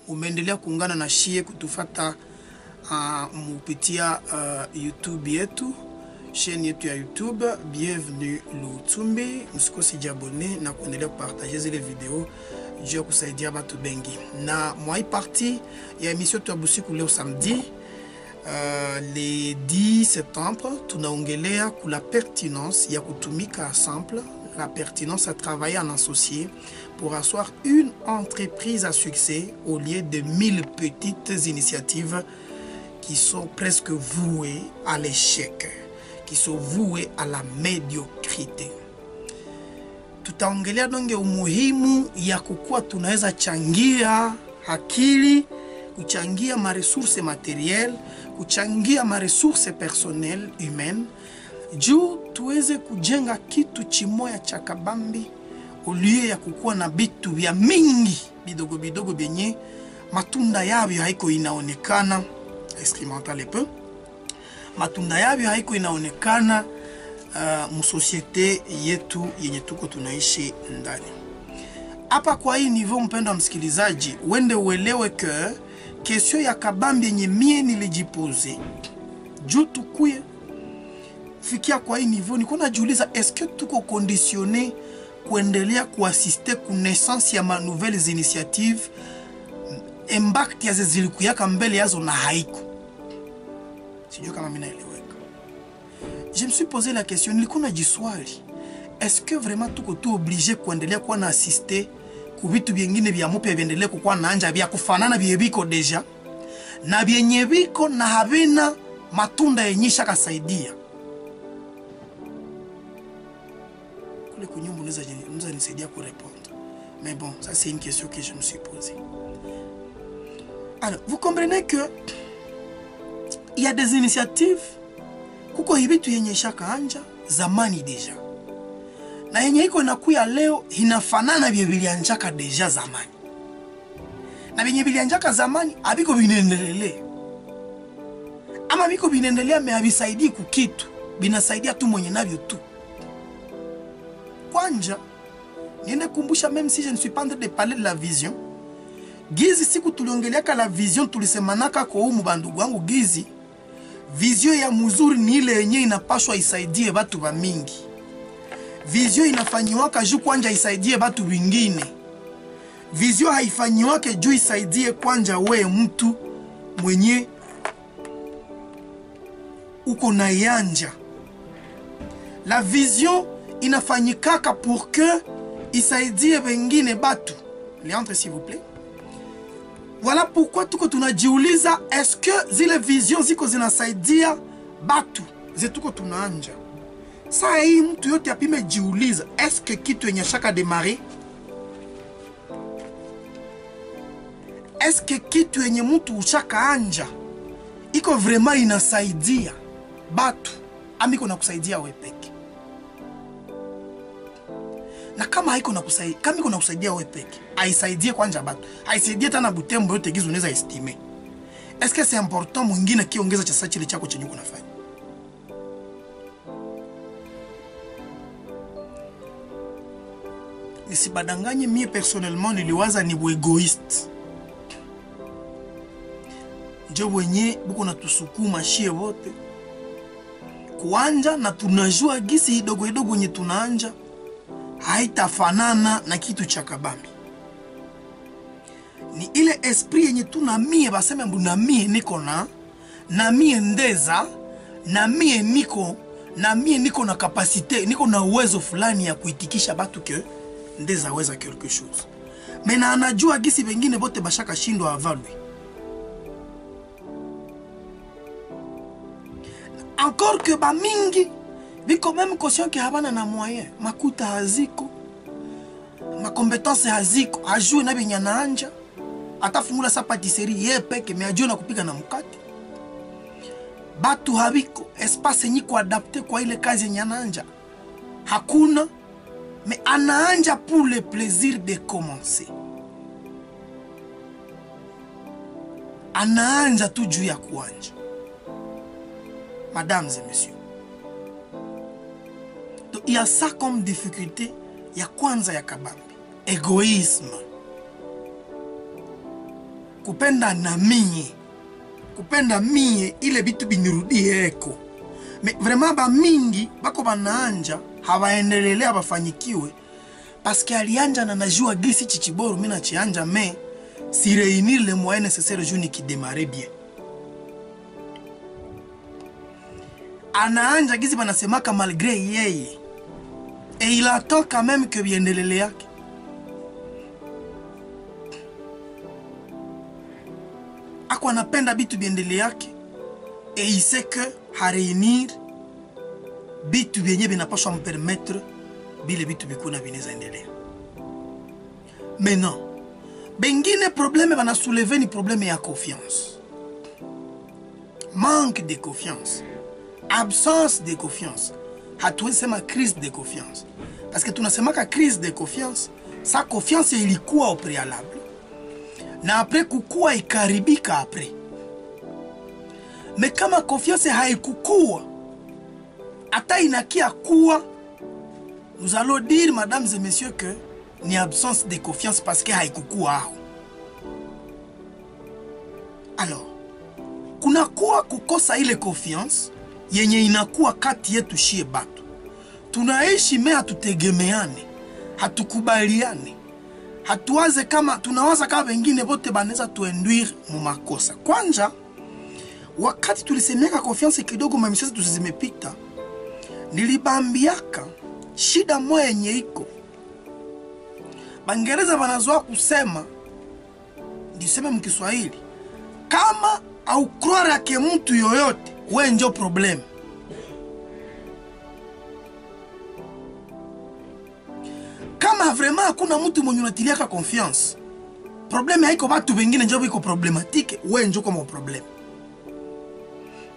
umeendelea kuungana na shie kutufata mupitia YouTube yetu, chaîne yetu ya YouTube. Bienvenue Lutumbi, msikose jabone na kuendelea kupartager zile video juu ya kusaidia watu bengi. Na moi partie ya émission tu abusiku leo samedi le 10 septembre tunaongelea ku la pertinence ya kutumika ensemble, la pertinence à travailler en associé pour asseoir une entreprise à succès au lieu de 1000 petites initiatives qui sont presque vouées à l'échec, qui sont vouées à la médiocrité. Tutaongelea donge umuhimu ya kukua tunaweza changia akili, kuchangia ma ressources matérielles, kuchangia ma ressources personnelles humaines, juu tuweze kujenga kitu chimoya cha kabambi uliye ya kukua na bitu vya mingi bidogo bidogo benye matunda yavyo haiko inaonekana, expérimental un peu, matunda yavyo haiko inaonekana musosiete yetu yenye tuko tunaishi ndani. Hapa kwa hii niveau, mpendo wa msikilizaji, wende uelewe ke kesho ya kabambi yenye mie nilijipoze juu tukuye fikia kwa hii niveau, niko najiuliza eske tuko conditionné kuendelea kuasiste ku naissance ya ma nouvelles initiatives impact ya zilizokuyaka mbele yazo na haiko. Sijui kama mimi naeleweka. Je me suis posé la question, nilikuwa najiswali, est-ce que vraiment tuko tu obligé kuendelea kuwa na assister ku vitu vingine vya mpya viendelee kuwa na anja vya kufanana vyebiko deja na vyenye biko na havina matunda yenye shakasaidia kule kunyumba? Unaweza nisaidia ku répondre? Mais bon, ça c'est une question que je me suis posée. Alors, vous comprenez que il y a des initiatives kuko hibitu yenye shaka anja zamani deja, na yenye iko inakuya leo inafanana vile vilianjaka deja zamani, na vyenye vilianjaka zamani abiko binendelele ama biko binendelea me habisaidii kukitu, binasaidia tu mwenye navyo tu. Kwanja niende kumbusha, même si je ne suis pas en train de parler de la vision, gizi siku tuliongeleaka la vision tulisemanaka kwa humu bandugu wangu, gizi vision ya mzuri ni ile yenye inapaswa isaidie watu wa mingi. Vision inafanyiwaka juu kwanja isaidie watu wengine. Vision haifanyiwake juu isaidie kwanja we mtu mwenye uko na yanja. La vision inafanyikaka pour que isaidie wengine batu. Léandre, s'il vous plaît. Voilà pourquoi tuko tunajiuliza, est-ce que zile vision ziko zinasaidia batu zetuko tunaanja? Saa hii mtu yote apime jiuliza, est-ce que kitu yenye shaka démarrer, est-ce que kitu yenye mtu ushaka anja iko vraiment inasaidia batu amiko na kusaidia wewe peke? Na kama haiko na kusaidia, kama iko na kusaidia wewe peke, aisaidie kwanja batu, aisaidie tena Butembo yote gizo unaweza estimer. Est-ce que c'est important mwingine kiongeza cha sachile chako chenye uko nafanya? Nisibadanganye, mie personnellement niliwaza ni egoiste. Ndio wenye buko na tusukuma shie wote kuanja, na tunajua gisi hidogo hidogo nye tunaanja haitafanana na kitu cha kabambi. Ni ile esprit yenye tunamie baseme mbu na mie niko na mie ndeza, na mie niko na kapasite, niko na uwezo fulani ya kuitikisha batu ke ndeza weza quelque chose. Mena anajua gisi bengine bote bashaka shindwa avalui. Encore que ba mingi biko même conscient que habana na moyen, makuta haziko, ma compétence haziko, ajue na binyana anja, atafungula sa patisserie ye peke me ajue na kupika na mkate. Batu habiko, espace nyiko adapté kwa ile kazi nyana anja hakuna, mais anaanja pour le plaisir de commencer. Anaanja tu juu ya kuanja. Mesdames et messieurs, donc il y a ça comme difficulté. Ya kwanza ya kabambi, égoïsme. kupenda na mie, kupenda mie ile bitu binirudie eko. Me vraiment ba mingi bako banaanja hawaendelelea bafanyikiwe parce que alianja na najua gisi chichiboro mina chianja mais si réunir les moyens nécessaires juni qui démarrer bien. Anaanja gisi banasemaka malgré yeye. Et il attend quand même que biendelele yake. Ako anapenda bitu biendele yake. Et il sait que ha réunir bitu bienye binapaswa me permettre bile bitu bikuna bineza endelea. Mais non. Bengine problème bana soulever ni problème ya confiance. Manque de confiance. Absence de confiance. Hatuwezi sema crise de confiance. Parce que tunasemaka crise de confiance, sa confiance ilikuwa au préalable. Na après kukua ikaribika après. Mais kama confiance haikukua, ata inakia kuwa, nous allons dire, mesdames et messieurs, que ni absence de confiance parce que haikukua. Alors, kunakuwa kukosa ile confiance, yenye inakuwa kati yetu shie batu. Tunaishi mea hatutegemeane, hatukubaliane. Hatuwaze kama, tunawaza kama wengine bote baneza tuenduire mu makosa. Kwanza, wakati tulisemeka confiance kidogo mamisasa tuzimepita, nilibambiaka shida moya yenye iko. Bangereza banazoa kusema, ndiseme mkiswahili, kama au croire yake mtu yoyote, we njo problem. Kama vraiment hakuna mtu mwenye unatiliaka confiance, problème haiko batu bengine njo biko problématique, we njo kama problème.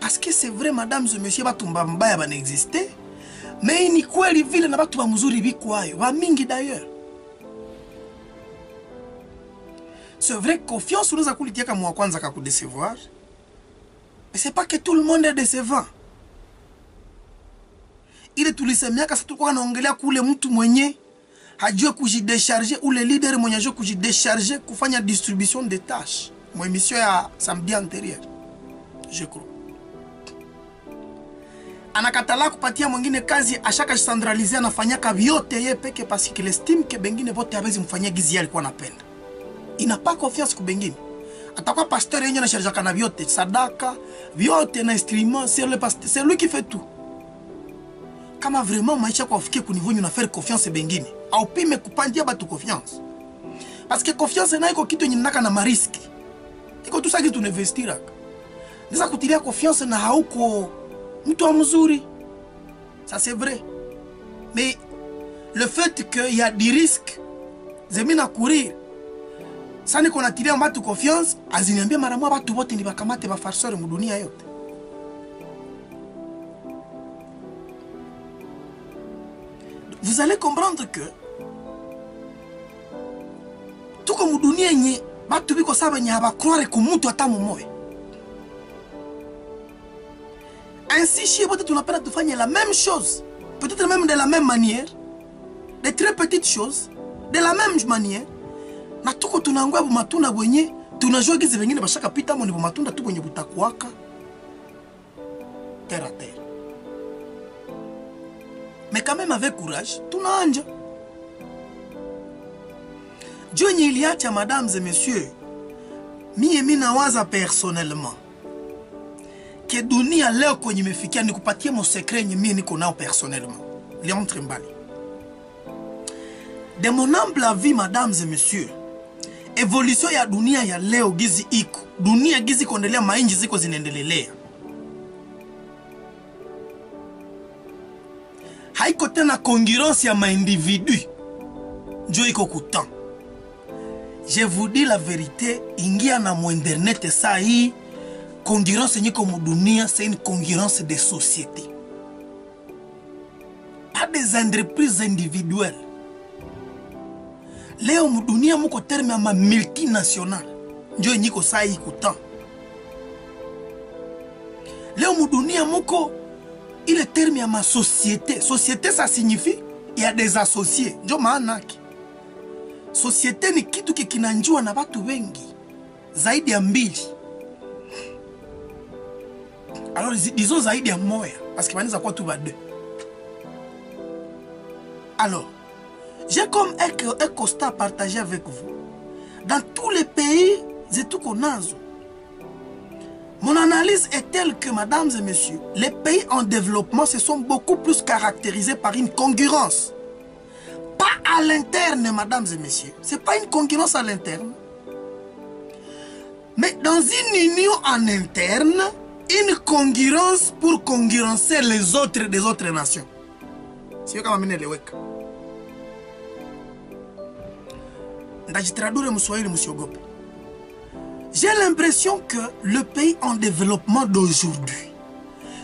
Parce que c'est vrai, mesdames et messieurs, batu mbaya bana existe, mais ni kweli vile na batu ba mzuri biko ayo, ba mingi d'ailleurs. C'est vrai que confiance unaweza kulitiaka mwa kwanza kakudecevoir, mais c'est pas que tout le monde est décevant. Ile tulisemiaka sasa tulikuwa naongelea kule mtu mwenye hajue kujidécharger ou le leader mwenye hajue kujidécharger kufanya distribution des tâches. Mon émission ya samedi antérieur, je crois. Anakatala kupatia mwingine kazi ashaka centraliser anafanyaka vyote yeye peke parce qu'il estime que bengine bote habezi mfanyia gizi alikuwa anapenda. Il n'a pas confiance ku bengine. Atakuwa pasteur yenye na charge kana vyote, sadaka, vyote na instrument, c'est le pasteur, c'est lui qui fait tout. Kama vraiment maisha kwa ufikie ku niveau na faire confiance bengine, au pime kupandia batu confiance. Parce que confiance na iko kitu yenye naka na mariski. Iko tu saki tuninvestira. Nisa kutilia confiance na hauko mtu wa mzuri. Ça c'est vrai. Mais le fait qu'il y a des risques, zemina courir. Sani kona tilia mbatu confiance, aziniambia mara moja batu wote ni bakamate ba farceur mu dunia yote. Vous allez comprendre que tout comme mu dunia nye batu biko saba nya ba croire ku mutu ata mumoe. Ainsi chez vous tunapenda tufanye la même chose, peut-être même de la même manière, de très petites choses, de la même manière. Na tuko tunangwa bu matunda bwenye tunajua gizi wengine bashaka pita mo ni bu matunda tu bwenye butakuwaka terre à terre. Mais quand même avec courage, tunaanja. Dieu n'y iliacha, mesdames et messieurs, mie nawaza personnellement que dunia leo kwenye mefikia ni kupatia mo secret nye mie niko nao personnellement. Léon Trembali. De mon humble avis, mesdames et messieurs, evolution ya dunia ya leo gizi iko. Dunia gizi kuendelea mainji ziko zinaendelea. Haiko tena concurrence ya maindividu. Njo iko kutan. Je vous dis la vérité, ingia na mo internet saa hii, concurrence nyiko mu dunia, c'est une concurrence des sociétés. Pas des entreprises individuelles. Leo mu dunia muko terme ya ma multinational. Njo nyiko saa hii kutan. Leo mu dunia muko il est terme à ma société. Société, ça signifie il y a des associés. Njo maanaki. Société ni kitu kinanjua na watu wengi. zaidi ya 2. Alors disons zaidi ya 1 parce que wanaweza kuwa tu ba 2. Alors j'ai comme un constat partagé avec vous. Dans tous les pays et tout qu'on a, mon analyse est telle que, mesdames et messieurs, les pays en développement se sont beaucoup plus caractérisés par une concurrence. Pas à l'interne, mesdames et messieurs. Ce n'est pas une concurrence à l'interne. Mais dans une union en interne, une concurrence pour concurrencer les autres des autres nations. C'est comme amener le weka. J'ai l'impression que le pays en développement d'aujourd'hui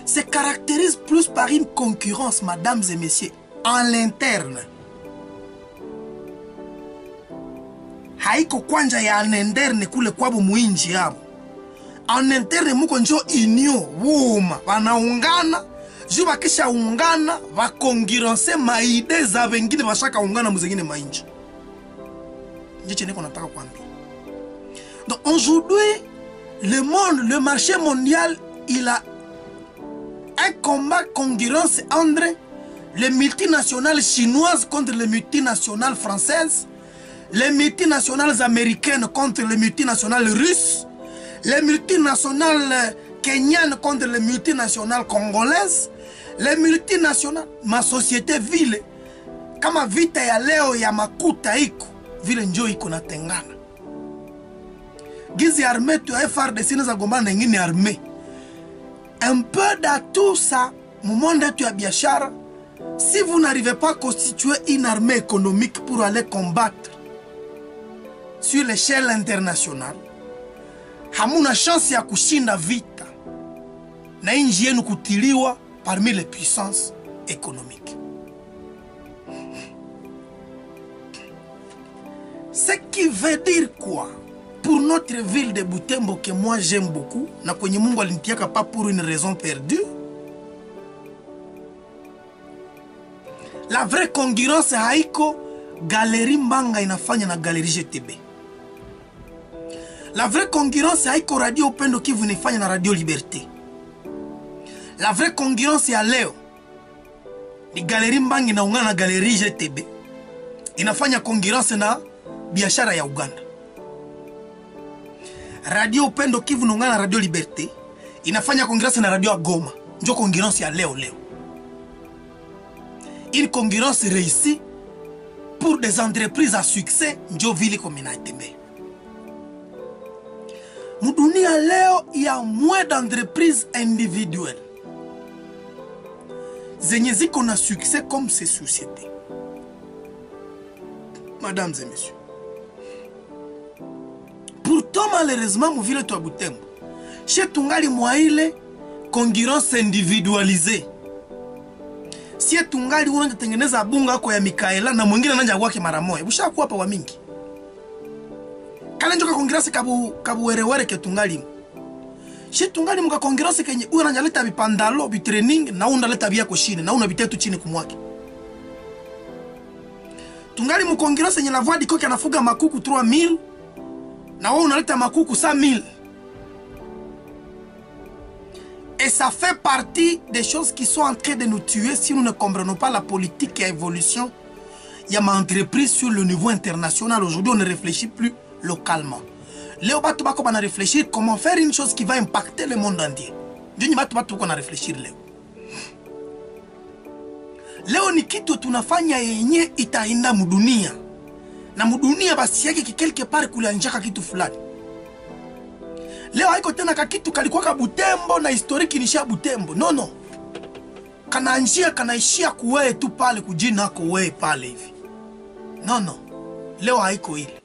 se caractérise plus par une concurrence, mesdames et messieurs, en l'interne. Haiko kwanja ya en interne kule kwabo muinji yabo. En interne muko njo inyo wuma wanaungana juba kisha ungana wakongirance maide za wengine washaka ungana muzengine mainji. Ndicho niko nataka kuambia. Donc aujourd'hui le monde, le marché mondial, il a un combat concurrence entre les multinationales chinoises contre les multinationales françaises, les multinationales américaines contre les multinationales russes, les multinationales kenyanes contre les multinationales congolaises, les multinationales, ma société ville, kama vita ya leo ya makuta iko, vile njo iko na tengana. Gizi armée tu as FARDC na gombana ngine armée. Un peu dans tout ça, mon monde tu as biashara. Si vous n'arrivez pas à constituer une armée économique pour aller combattre sur l'échelle internationale, hamuna chance ya kushinda vita na inji yenu kutiliwa parmi les puissances économiques. Ce qui veut dire quoi? Pour notre ville de Butembo que moi j'aime beaucoup, na kwenye Mungu alinitiaka pas pour une raison perdue, la vraie concurrence haiko Galerie Mbanga inafanya na Galerie GTB. La vraie concurrence haiko Radio Upendo Kivu inafanya na Radio Liberté. La vraie concurrence ya leo ni Galerie Mbanga inaungana na Galerie GTB. Inafanya concurrence na biashara ya Uganda. Radio Upendo Kivu inaungana na Radio Liberté. Inafanya concurrence na Radio Goma. Ndio concurrence ya leo. Une concurrence réussie pour des entreprises à succès, ndio vile communauté. Mudunia leo, il y a moins d'entreprises individuelles. Zenye ziko na succès comme ces sociétés. Mesdames et messieurs. Pourtant, malheureusement, mu vile to Butembo, chez tungali mwaile concurrence individualisée. Si tungali unaanza tengeneza bunga yako ya Mikaela na mwingine anaanza kwake mara moja, ushakuwa hapa wa mingi. Kale njoka kongresi kabu werewere ke tungali. Si tungali mga kongresi kenye uwe analeta bipandalo, bitraining na unaleta biyako chini na una bitetu chini kumwake. Tungali mu kongresi yenye la voix diko anafuga makuku 3000 na wewe unaleta makuku 5000. Et ça fait partie des choses qui sont en train de nous tuer si nous ne comprenons pas la politique et l'évolution. Il y a ma entreprise sur le niveau international. Aujourd'hui, on ne réfléchit plus localement. Léo Batou Bako va réfléchir comment faire une chose qui va impacter le monde entier. Duni Batou Batou qu'on a réfléchir Léo. Léo ni kitu tunafanya yenye itaenda mudunia. Na mudunia basi yake quelque part kulianjaka kitu fulani. Leo haiko tena kakitu kalikuwa ka Butembo na historiki nishia Butembo. No. Kanaishia kuwe tu pale kujina kuwe pale hivi. No. Leo haiko ile.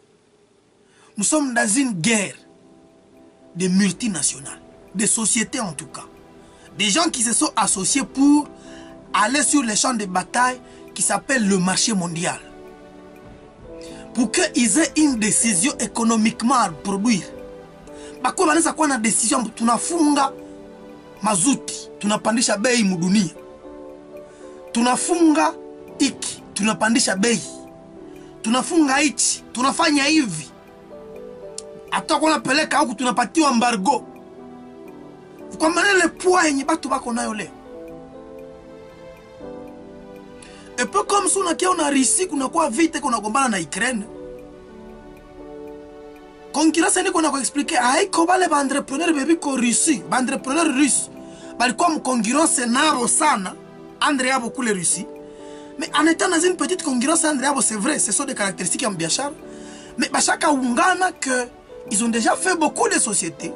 Nous sommes dans une guerre de multinationales, des sociétés en tout cas. Des gens qui se sont associés pour aller sur les champs de bataille qui s'appelle le marché mondial. Pour qu'ils aient une décision économiquement à produire. Bako banaweza kuwa na decision tunafunga mazuti, tunapandisha bei mudunia. Tunafunga iki, tunapandisha bei. Tunafunga hichi, tunafanya hivi. Ata kwa napeleka huku tunapatiwa embargo. Kwa maana le poids yenye batu bako nayo leo. Et peu comme si on a Russie, qu'on a quoi vite qu'on a combattu en Ukraine. Concurrence ni qu'on a expliqué ay ko bale ba entrepreneur bebi ko Russie, ba entrepreneur russe. Bali comme concurrence nabo sana, André abo kule Russie. Mais en étant dans une petite concurrence André abo c'est vrai, ce sont des caractéristiques en biachar. Mais bashaka ungana que ils ont déjà fait beaucoup de sociétés.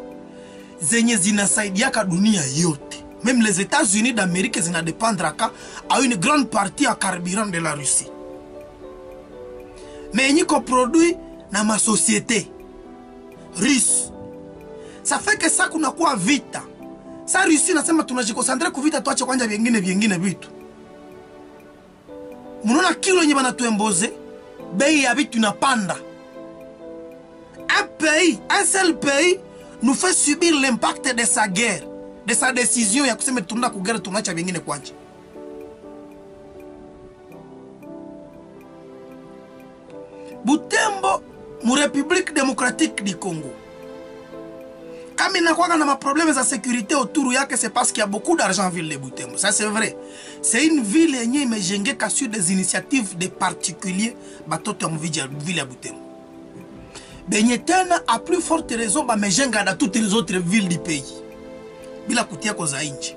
Zenye zinasaidia ka dunia yote. Même les États-Unis d'Amérique zina dépendre à une grande partie à carburant de la Russie. Mais ils ont produit dans ma société russe. Ça fait que ça qu'on a quoi vite. Ça Russie nasema tunajikosantre kuvita tuache kwanja vingine vitu. Munaona kilo yenye banatuemboze, bei ya vitu inapanda. Un seul pays nous fait subir l'impact de sa guerre. De sa décision ya kusema tunda kugera tunacha vingine kwanja. Butembo mu République démocratique du Congo. Comme il n'y a pas de problèmes de sécurité autour yake, c'est parce qu'il y a beaucoup d'argent en ville de Butembo. Ça c'est vrai. C'est une ville qui sur des initiatives de particuliers batoto en ville de Butembo. Benyetena a plus forte raison ba mejenga dans toutes les autres villes du pays. Bila kutia koza inchi.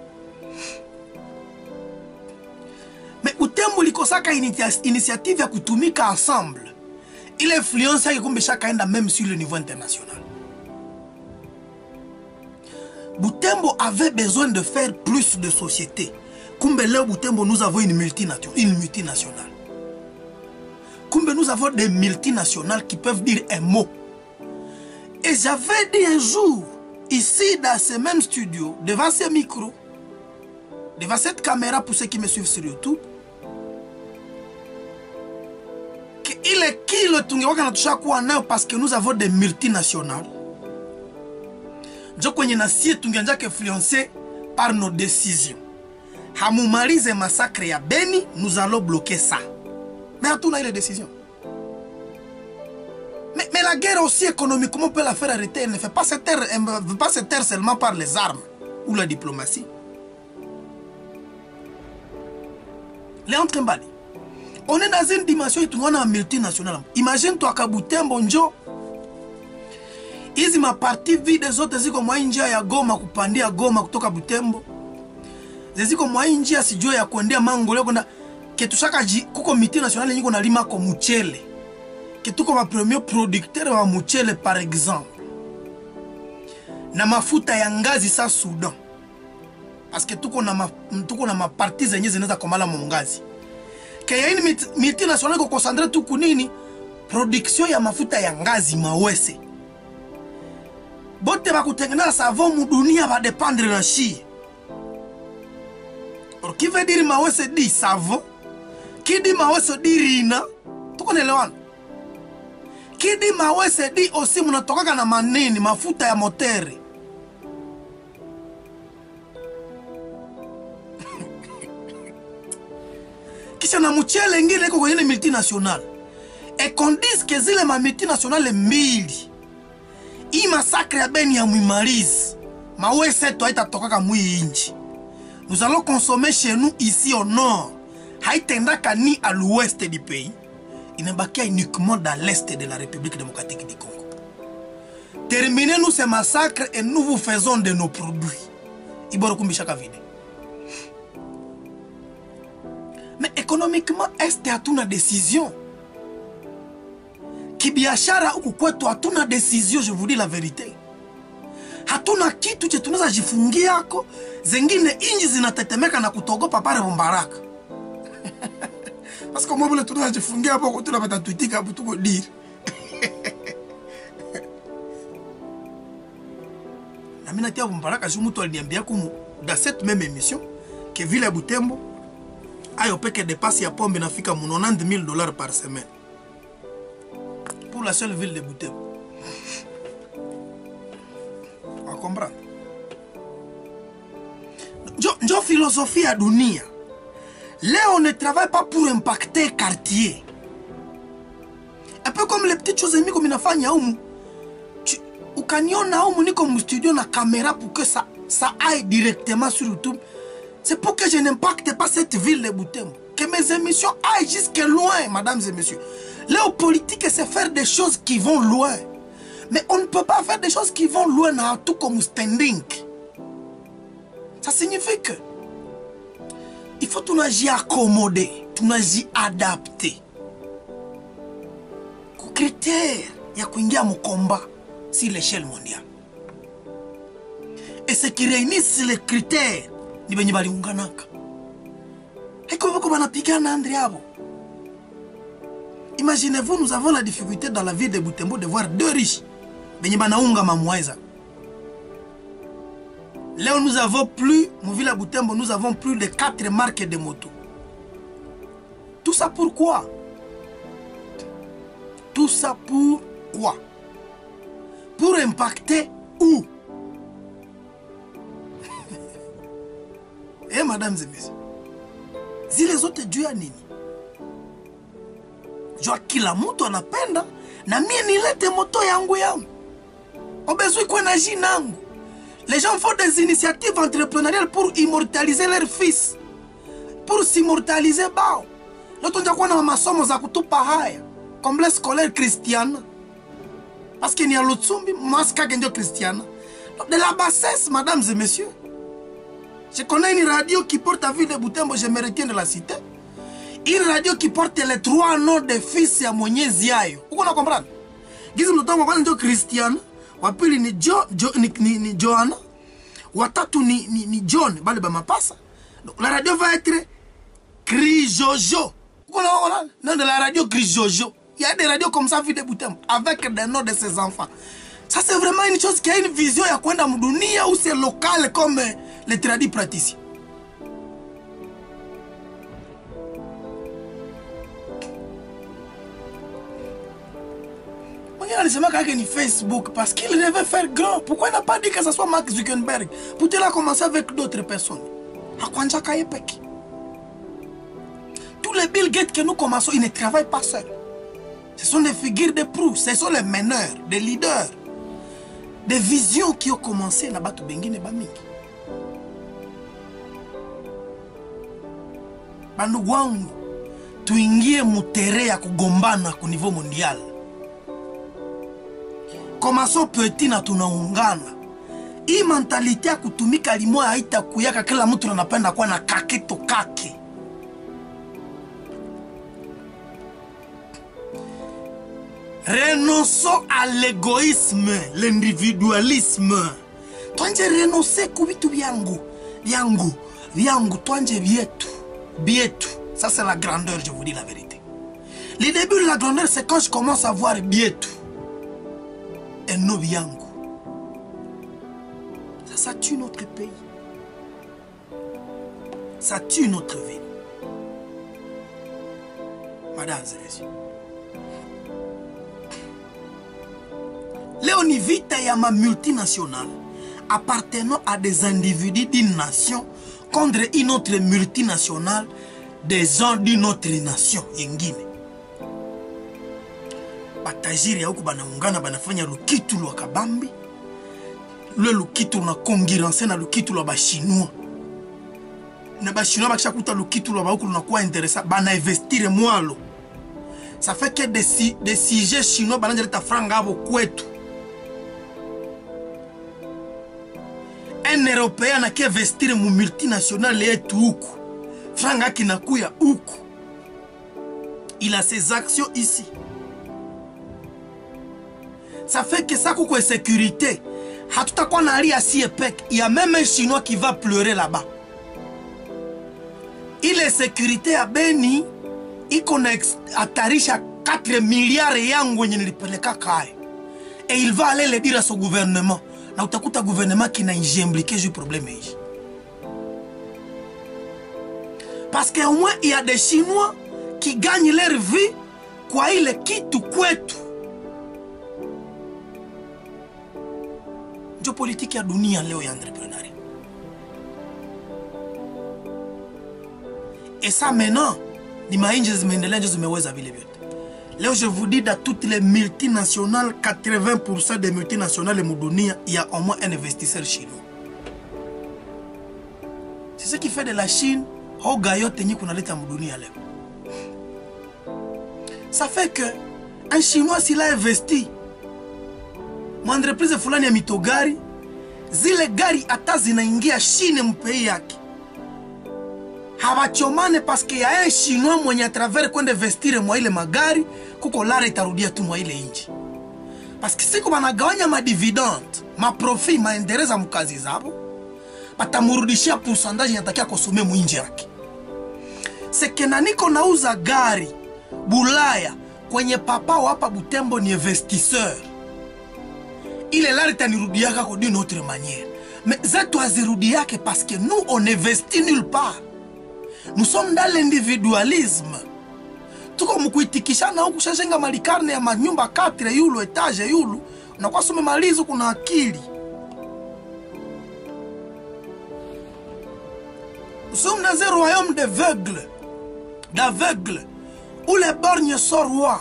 Mais Butembo likosaka initiative ya kutumika ensemble. Il influence yake kumbe chaka enda même sur le niveau international. Butembo avait besoin de faire plus de sociétés. Kumbe leo Butembo nous avons une multinationale. Kumbe nous avons des multinationales qui peuvent dire un mot. Et j'avais dit un jour ici dans ce même studio, devant ce micro, devant cette caméra pour ceux qui me suivent sur YouTube, qu'il est qui le tungewaka na tushakuwa nayo parce que nous avons des multinationales. Joko nye nasie tungenja influencé par nos décisions. Hamumalize massacre ya Beni, nous allons bloquer ça. Mais à tout on a eu les décisions. Mais la guerre aussi économique, comment on peut la faire arrêter? Elle ne fait pas se taire seulement par les armes ou la diplomatie. Léon Trembali, on est dans une dimension où on est multinationale. Imagine-toi qu'à Butembo njo, hizi maparti vide zote ziko mwa njia ya Goma kupandia Goma kutoka Butembo. Ziko mwa njia sijua ya kuendea Mangoleo kwenda ketushaka kuko multinationale nyiko na lima ko mchele. Ketuko ma premier producteur wa mchele par exemple. Na mafuta ya ngazi sa Soudan. Parce que tuko na maparti zenye zinaweza komala mongazi. Kaya hii multinationale ko concentre tu kunini production ya mafuta ya ngazi mawese. Bote bakutengeneza savon mu dunia va dépendre na chi. Or qui veut dire mawese dit savon? Qui dit mawese dit rina? Tuko naelewana? Qui dit mawese dit aussi munatoka na manini mafuta ya moteri. Kisha na mchele ngine iko kwenye multinational. Et qu'on dise que zile ma multinationale mbili. Hii massacre ya Beni ya muimalize. Mawese to haitatoka mwi inchi. Nous allons consommer chez nous ici au nord. Haitendaka ni à l'ouest du pays. Il ne bakia uniquement dans l'est de la République démocratique du Congo. Terminez-nous ces massacres et nous vous faisons de nos produits. Iboro kumbishaka vide. Mais économiquement, est-ce hatuna décision? Kibiashara huku kwetu hatuna décision, je vous dis la vérité. Hatuna kitu che tunaweza jifungia yako, zengine inji zinatetemeka na kutogopa pale Mbaraka. Parce que moi, je suis jifungia hapo kwa tunapata tuitika hapo tuko dire. Na mimi natia Mbaraka si mtu aliniambia kumu dans cette même émission que ville ya Butembo ayo peke dépasse ya pombe nafika $90,000 par semaine. Pour la seule ville de Butembo. On comprend. Njo philosophie à dunia. Là, on ne travaille pas pour impacter quartier. Un peu comme les petites choses comme il a fait, mukaniona au muniko mu studio na caméra pour que ça aille directement sur YouTube. C'est pour que je n'impacte pas cette ville de Butembo. Que mes émissions aillent jusque loin, mesdames et messieurs. Là, politique, c'est faire des choses qui vont loin. Mais on ne peut pas faire des choses qui vont loin à tout comme standing. Ça signifie que il faut qu'on agisse accommoder, qu'on agisse adapter. Les critères, il y a qu'un combat sur l'échelle mondiale. Et ce qui réunissent les critères, ni benye baliunganaka. Imaginez-vous, nous avons la difficulté dans la ville de Butembo de voir deux riches. Benye banaunga mamweza. Là où nous avons plus, mon ville à Butembo, nous avons plus de 4 marques de motos. Tout ça pourquoi? Tout ça pour quoi? Pour impacter où? Eh, mesdames et messieurs, si les autres dieux nini? Jua kila mtu anapenda na mie nilete moto yangu yangu. Obezui kwa na jinangu. Les gens font des initiatives entrepreneuriales pour immortaliser leurs fils. Pour s'immortaliser bao. L'autre nja kwa na masomo za kutupa haya. Complexe scolaire christiane. Parce qu'il y a l'autsumbi, maska genjo christiane. De la bassesse, mesdames et messieurs. Je connais une radio qui porte la ville de Butembo, je me retiens de la cité. Une radio qui porte les 3 noms des fils ya Mwenyezi Ayo. Vous comprenez? Gizu mtoto kwa ndio Christian, wa pili ni ni Joanna, wa tatu ni John, bale ba mapasa. Donc la radio va être Krijojo. Vous comprenez? Non, de la radio Krijojo. Il y a des radios comme ça ville de Butembo avec des noms de ses enfants. Ça c'est vraiment une chose qui a une vision ya kwenda mdunia ou c'est local comme les tradis praticiens. Il Facebook parce qu'il devait faire grand. Pourquoi il n'a pas dit que ce soit Mark Zuckerberg? Pourquoi il a commencé avec d'autres personnes? Tous les Bill Gates que nous commençons, ils ne travaillent pas seuls. Ce sont des figures de proue, ce sont les meneurs, des leaders, des visions qui ont commencé na batu bengine bamingi. Bandugu wangu, tuingie mutere ya kugombana ku niveau mondial. Commençons petit na tunaungana. Hii mentalite ya kutumika limoya haita kuyaka kila mtu anapenda kuwa na kaketo kake. Renonçons à l'égoïsme, l'individualisme. Twanje renoncer ku vitu vyangu, twanje bietu. Ça c'est la grandeur, je vous dis la vérité. Le début de la grandeur, c'est quand je commence à voir bietu. Et non vyangu. Ça tue notre pays. Ça tue notre vie. Mesdames et messieurs. Léonie Vita Yama multinationale appartenant à des individus d'une nation contre une autre multinationale des gens d'une autre nation yengine. Batajiri ya huku banaungana banafanya lukitu lwa kabambi. Le lukitu na concurrence na lukitu lwa bachinois. Na bachinois bakisha kuta lukitu lwa bahuku lunakuwa intéressant bana investir mwalo. Ça fait que des sujets chinois bananjeleta franga abo kwetu. Un Européen qui investit dans multinationale et huku. Franga kinakuya huku. Il a ses actions ici. Ça fait que ça coucou est sécurité. Hatutakuwa na hali asiepek. Il y a même un Chinois qui va pleurer là-bas. Il est sécurité à Beni. Il connaît atarisha 4 milliards yangu wenye nilipeleka kai. Et il va aller le dire à son gouvernement. Na utakuta gouvernement qui n'a impliqué du problème. Parce qu'au moins il y a des Chinois qui gagnent leur vie kwa ile kitu kwetu. Ndio politique ya dunia leo ya entrepreneur. Et ça maintenant ni mainji zimeendelea ndio zimeweza vile vyote. Là, je vous dis, dans toutes les multinationales, 80% des multinationales mondiales, il y a au moins un investisseur chinois. C'est ce qui fait de la Chine, ça fait que un Chinois, s'il a investi, mon entreprise fulani ya mitogari, zile gari ata zinaingia Chine mpei yake. Hawachomane parce qu'il y a un Chinois mwenye à travers kwenda investir mwa ile magari, kuko lara itarudia tu mwa ile inchi. Parce que siku banagawanya ma dividende, ma profit, maendeleza mkazi zabo, batamurudishia pourcentage yatakia kosome mu inchi yake. Sekena niko nauza gari Bulaya kwenye papa wapa Butembo ni investisseur. Ile lara itanirudiaka ko d'une autre manière. Mais zetu azirudiake parce que nous on investit nulle part. Nous sommes dans l'individualisme. Tuko mkuitikishana huku shashenga malikarne ya manyumba 4 yulu etage yulu. Unakuwa some malizo kuna akili. Nous sommes dans un royaume d'aveugles, où les borgnes sont rois.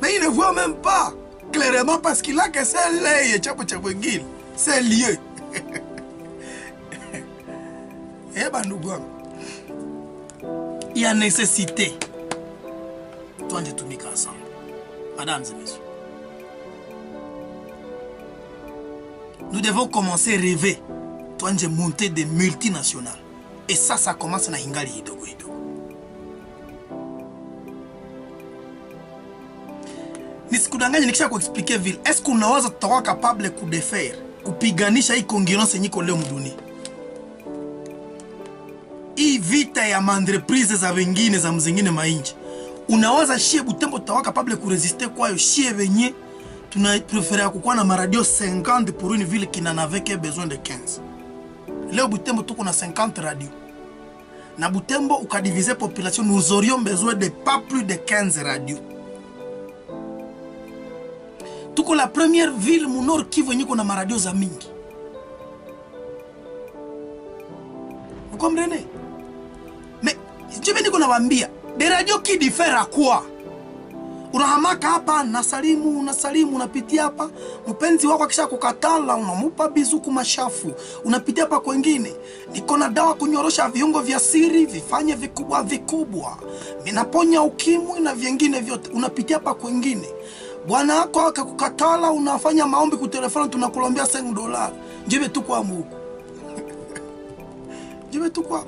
Mais il ne voit même pas clairement parce qu'il a que c'est lieu. C'est lieu. Eh ben nous il y a nécessité. Toi, on est tous ensemble. Mesdames et messieurs. Nous devons commencer à rêver. Toi, on est monté des multinationales. Et ça commence à Ingali Hidogo Hidogo. Nisikudanganya nikisha kuexpliquer vile. Est-ce qu'on a tutakuwa capable de faire kupiganisha hii concurrence nyiko leo mdunia? Hii vita ya maentreprise za wengine za mzingine mainchi. Unawaza shie Butembo tutakuwa capable kuresiste kwayo shie venye tunapreferea kukuwa na maradio 50 pour une ville qui n'en avait que besoin de 15. Leo Butembo tuko na 50 radios. Na Butembo ukadiviser population, nous aurions besoin de pas plus de 15 radios. Tuko la première ville mu Nord Kivu yenye kuna maradio za mingi. Vous comprenez? Mais je vais dire wambia, des radios qui diffèrent à quoi? Unahamaka hapa unasalimu unapitia hapa, mpenzi wako akisha kukatala unamupa bizuku mashafu, unapitia hapa kwingine, niko na dawa kunyorosha viungo vya siri vifanye vikubwa, vinaponya ukimwi na vingine vyote, unapitia hapa kwingine. Bwana wako akakukatala unafanya maombi ku telefoni tunakulombea $5. Jibe tu kwa Mungu. Jibe tu kwa.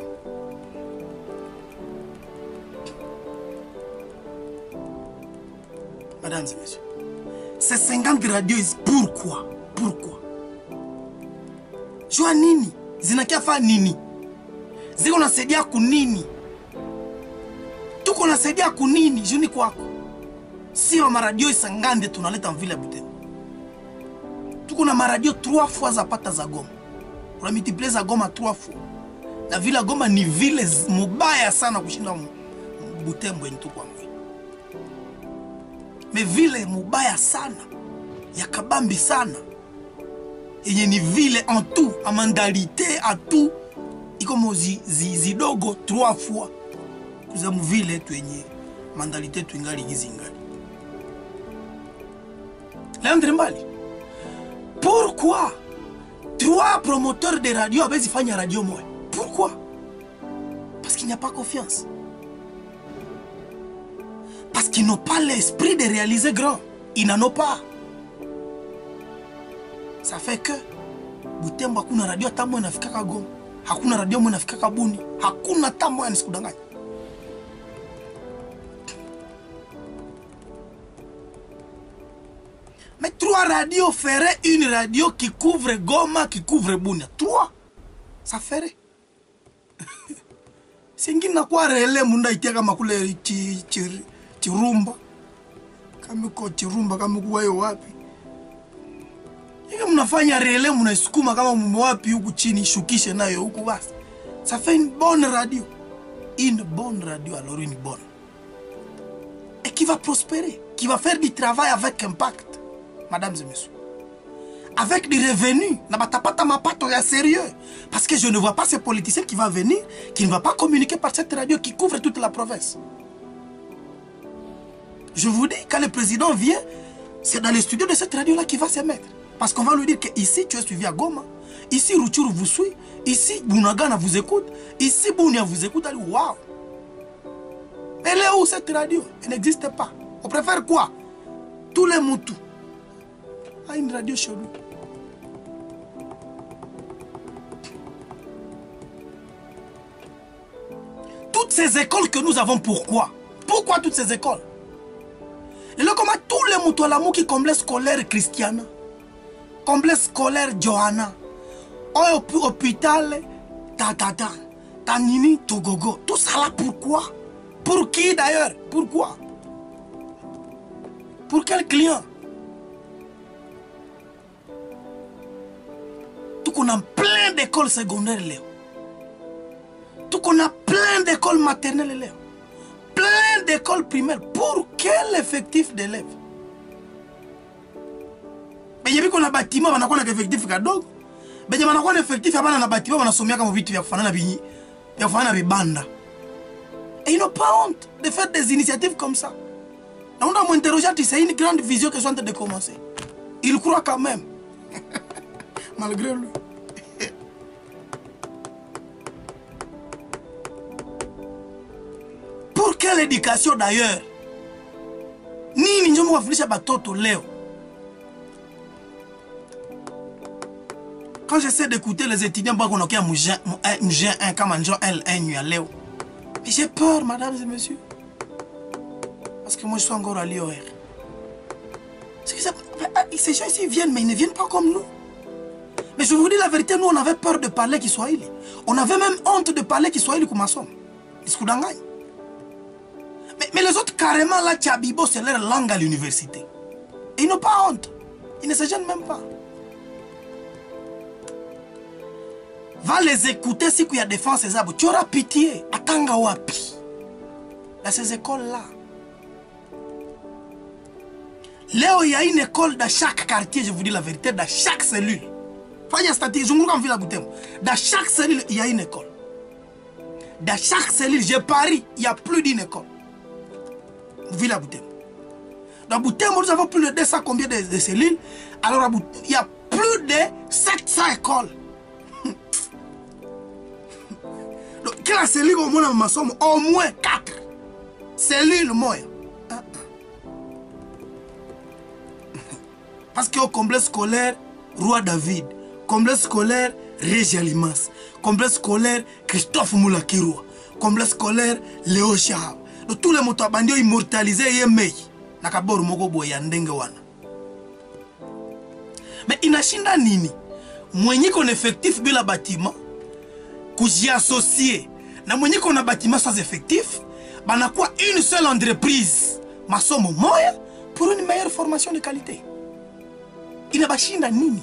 Mesdames et messieurs, ces 50 radios, pourquoi? Jua nini? Zinakia fa nini? Ziko nasaidia kunini? Tuko nasaidia kunini? Juni kwako. Si wa maradio isangande tunaleta mvile Butembo. Tuko na maradio 3 fois za pata za Goma. Una multiplier za Goma 3 fois. Na vile Goma ni vile mubaya sana kushinda Butembo yenye tuko mwe. Mais vile mubaya sana. Ya kabambi sana. Yenye ni vile en tout, en mentalité, en tout. Iko mozi zidogo 3 fois. Kuza mvile tu yenye mentalité tu ingali gizingali. Pourquoi 3 promoteurs de radio avaient fait une radio moins? Pourquoi? Parce qu'il n'y a pas confiance. Parce qu'ils n'ont pas l'esprit de réaliser grand. Ils n'en ont pas. Ça fait que Butembo hakuna radio tambo inafika Goma. Hakuna radio mwe inafika Buni. Hakuna tambo nisikudanganya. Mais 3 radios feraient une radio qui couvre Goma, qui couvre Bunia. 3. Ça ferait. Singina kwa rele munda iteka makule chirumba. Kama ko chirumba kama kuwayo wapi. Hiyo mnafanya rele mnaisukuma kama mwapi huku chini shukishe nayo huku basi. Ça fait une bonne radio. Une bonne radio alors une bonne. Et qui va prospérer, qui va faire du travail avec impact. Mesdames et messieurs, avec des revenus, sérieux. Parce que je ne vois pas ces politiciens qui vont venir, qui ne vont pas communiquer par cette radio qui couvre toute la province. Je vous dis, quand le président vient, c'est dans les studios de cette radio-là qu'il va se mettre. Parce qu'on va lui dire que ici, tu es suivi à Goma. Ici, Rutshuru vous suit. Ici, Bunagana vous écoute. Ici, Bunia vous écoute. Waouh! Elle est où cette radio? Elle n'existe pas. On préfère quoi? Tous les Moutou à une radio chez nous. Toutes ces écoles que nous avons, pourquoi? Pourquoi toutes ces écoles? Et là, comment tous les Moutou à l'amour qui complexe scolaire Christiana, complexe scolaire Johanna, hôpital, Tanini, Togogo, tout ça là, pourquoi? Pour qui d'ailleurs? Pourquoi? Pour quel client? Tout qu'on a plein d'écoles secondaires, Léo. Tout qu'on a plein d'écoles maternelles, Léo. Plein d'écoles primaires. Pour quel effectif d'élèves? Mais il y a qu'on a bâtiment, on a un effectif cadeau. Mais il y a un effectif, on a un bâtiment, on a sommet comme vite, il y a un banda. Et ils n'ont pas honte de faire des initiatives comme ça. On a m'interroger, c'est une grande vision que sont en train de commencer. Il croit quand même. Malgré lui. Pour quelle éducation d'ailleurs? Ni nous avons réfléchi à Toto Léo. Quand j'essaie d'écouter les étudiants, on a un G1 comme un L1 Léo. J'ai peur, mesdames et messieurs. Parce que moi, je suis encore à l'IOR. Ces gens ici viennent, mais ils ne viennent pas comme nous. Mais je vous dis la vérité, nous, on avait peur de parler Kiswahili. On avait même honte de parler Kiswahili comme ça. Mais les autres, carrément, là, Tchabibo, c'est leur langue à l'université. Ils n'ont pas honte. Ils ne se gênent même pas. Va les écouter si il y a défense ces arbres. Tu auras pitié. Atanga wapi. Dans ces écoles-là. Léo, il y a une école dans chaque quartier, je vous dis la vérité, dans chaque cellule. Dans chaque cellule, il y a une école. Dans chaque cellule, je parie, il y a plus d'une école. Villa Boutem. Dans Boutem, nous avons plus de 200 combien de cellules. Alors, il y a plus de 700 écoles. Donc, quelle cellule au moins, au moins 4 cellules moins. Parce qu'au complexe scolaire, Roi David, complexe scolaire, Régie Alimas, complexe scolaire, Christophe Moulakirou, complexe scolaire, Léo Chahab. Donc tous les motos bandio immortalisés et aimés. Nakabor Mogo Boyandenge wana. Mais inashinda nini? Mwenye qu'on effectif bila bâtiment, kuji associé. Na mwenye qu'on a bâtiment sans effectif, bana quoi une seule entreprise, masomo moya, pour une meilleure formation de qualité. Inabashinda nini?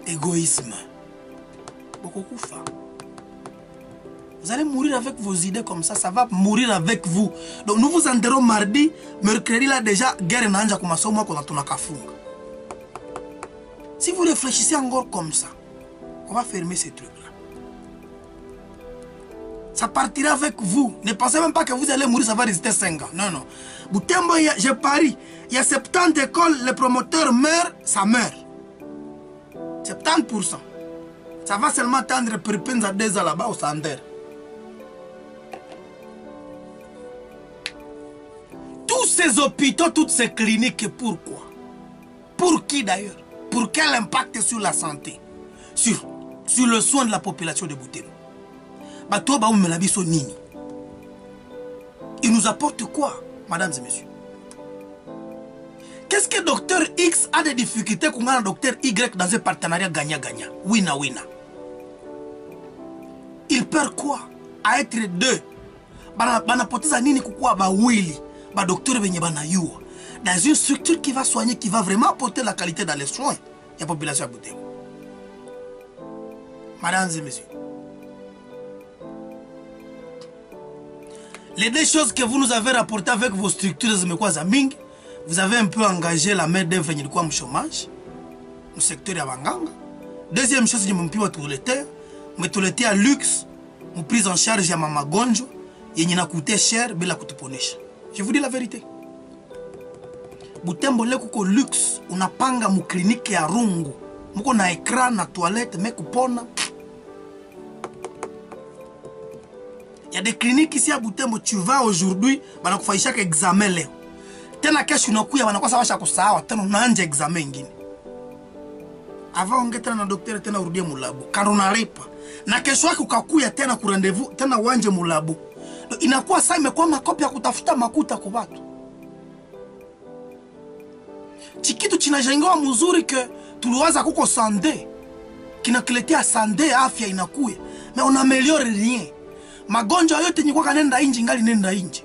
Égoïsme. Beaucoup kufa. Vous allez mourir avec vos idées comme ça va mourir avec vous. Donc nous vous enterrons mardi, mercredi là déjà, guerre nanja kumasomo kwa tunakafunga. Si vous réfléchissez encore comme ça, on va fermer ces trucs-là. Ça partira avec vous. Ne pensez même pas que vous allez mourir, ça va résister 5 ans. Non, non. Boutembo, je parie, il y a 70 écoles, les promoteurs meurent, ça meurt. 70%. Ça va seulement attendre Perpenza 2 ans là-bas au Sander. Tous ces hôpitaux, toutes ces cliniques, pourquoi? Pour qui d'ailleurs? Pour quel impact sur la santé? Sur le soin de la population de Boutembo. Il nous apporte quoi, mesdames et messieurs? Qu'est-ce que docteur X a des difficultés qu'on a un docteur Y dans un partenariat gagnant-gagnant? Wina-wina. Il perd quoi? À être deux. Banapoteza nini kukua ba wili, ba docteur benye banayua. Dans une structure qui va soigner, qui va vraiment apporter la qualité dans les soins de la population à Boutembo. Mesdames et messieurs. Les deux choses que vous nous avez rapportées avec vos structures, vous avez un peu engagé la main d'œuvre au chômage, au secteur de Banganga. Deuxième chose, je me suis tout l'été à luxe, une prise en charge à Mama Gonjo, yenye na coûté cher bila kutuponesha. Je vous dis la vérité. Butembo le kuko luxe, unapanga mu clinique ya rungu. Muko na écran na toilette mais kupona. Il y a des cliniques ici à Butembo, tu vas aujourd'hui, bana kufaisha ka examen leo. Tena kesho unakuya bana kwa sawa kusahau tena unaanza examen nyingine. Avant ungeta na daktari tena urudie mulabu. Karunaripa. Na kesho yake ukakuya tena ku rendezvous tena uanje mulabu. Inakuwa sasa imekuwa makopi ya kutafuta makuta kwa watu. Chikitu chinajengewa mzuri ke tuliwaza kuko sande. Kinakuletea sande afya inakuya. Mais on améliore rien. Magonjwa yote nyiko kanenda inji ngali nenda inji.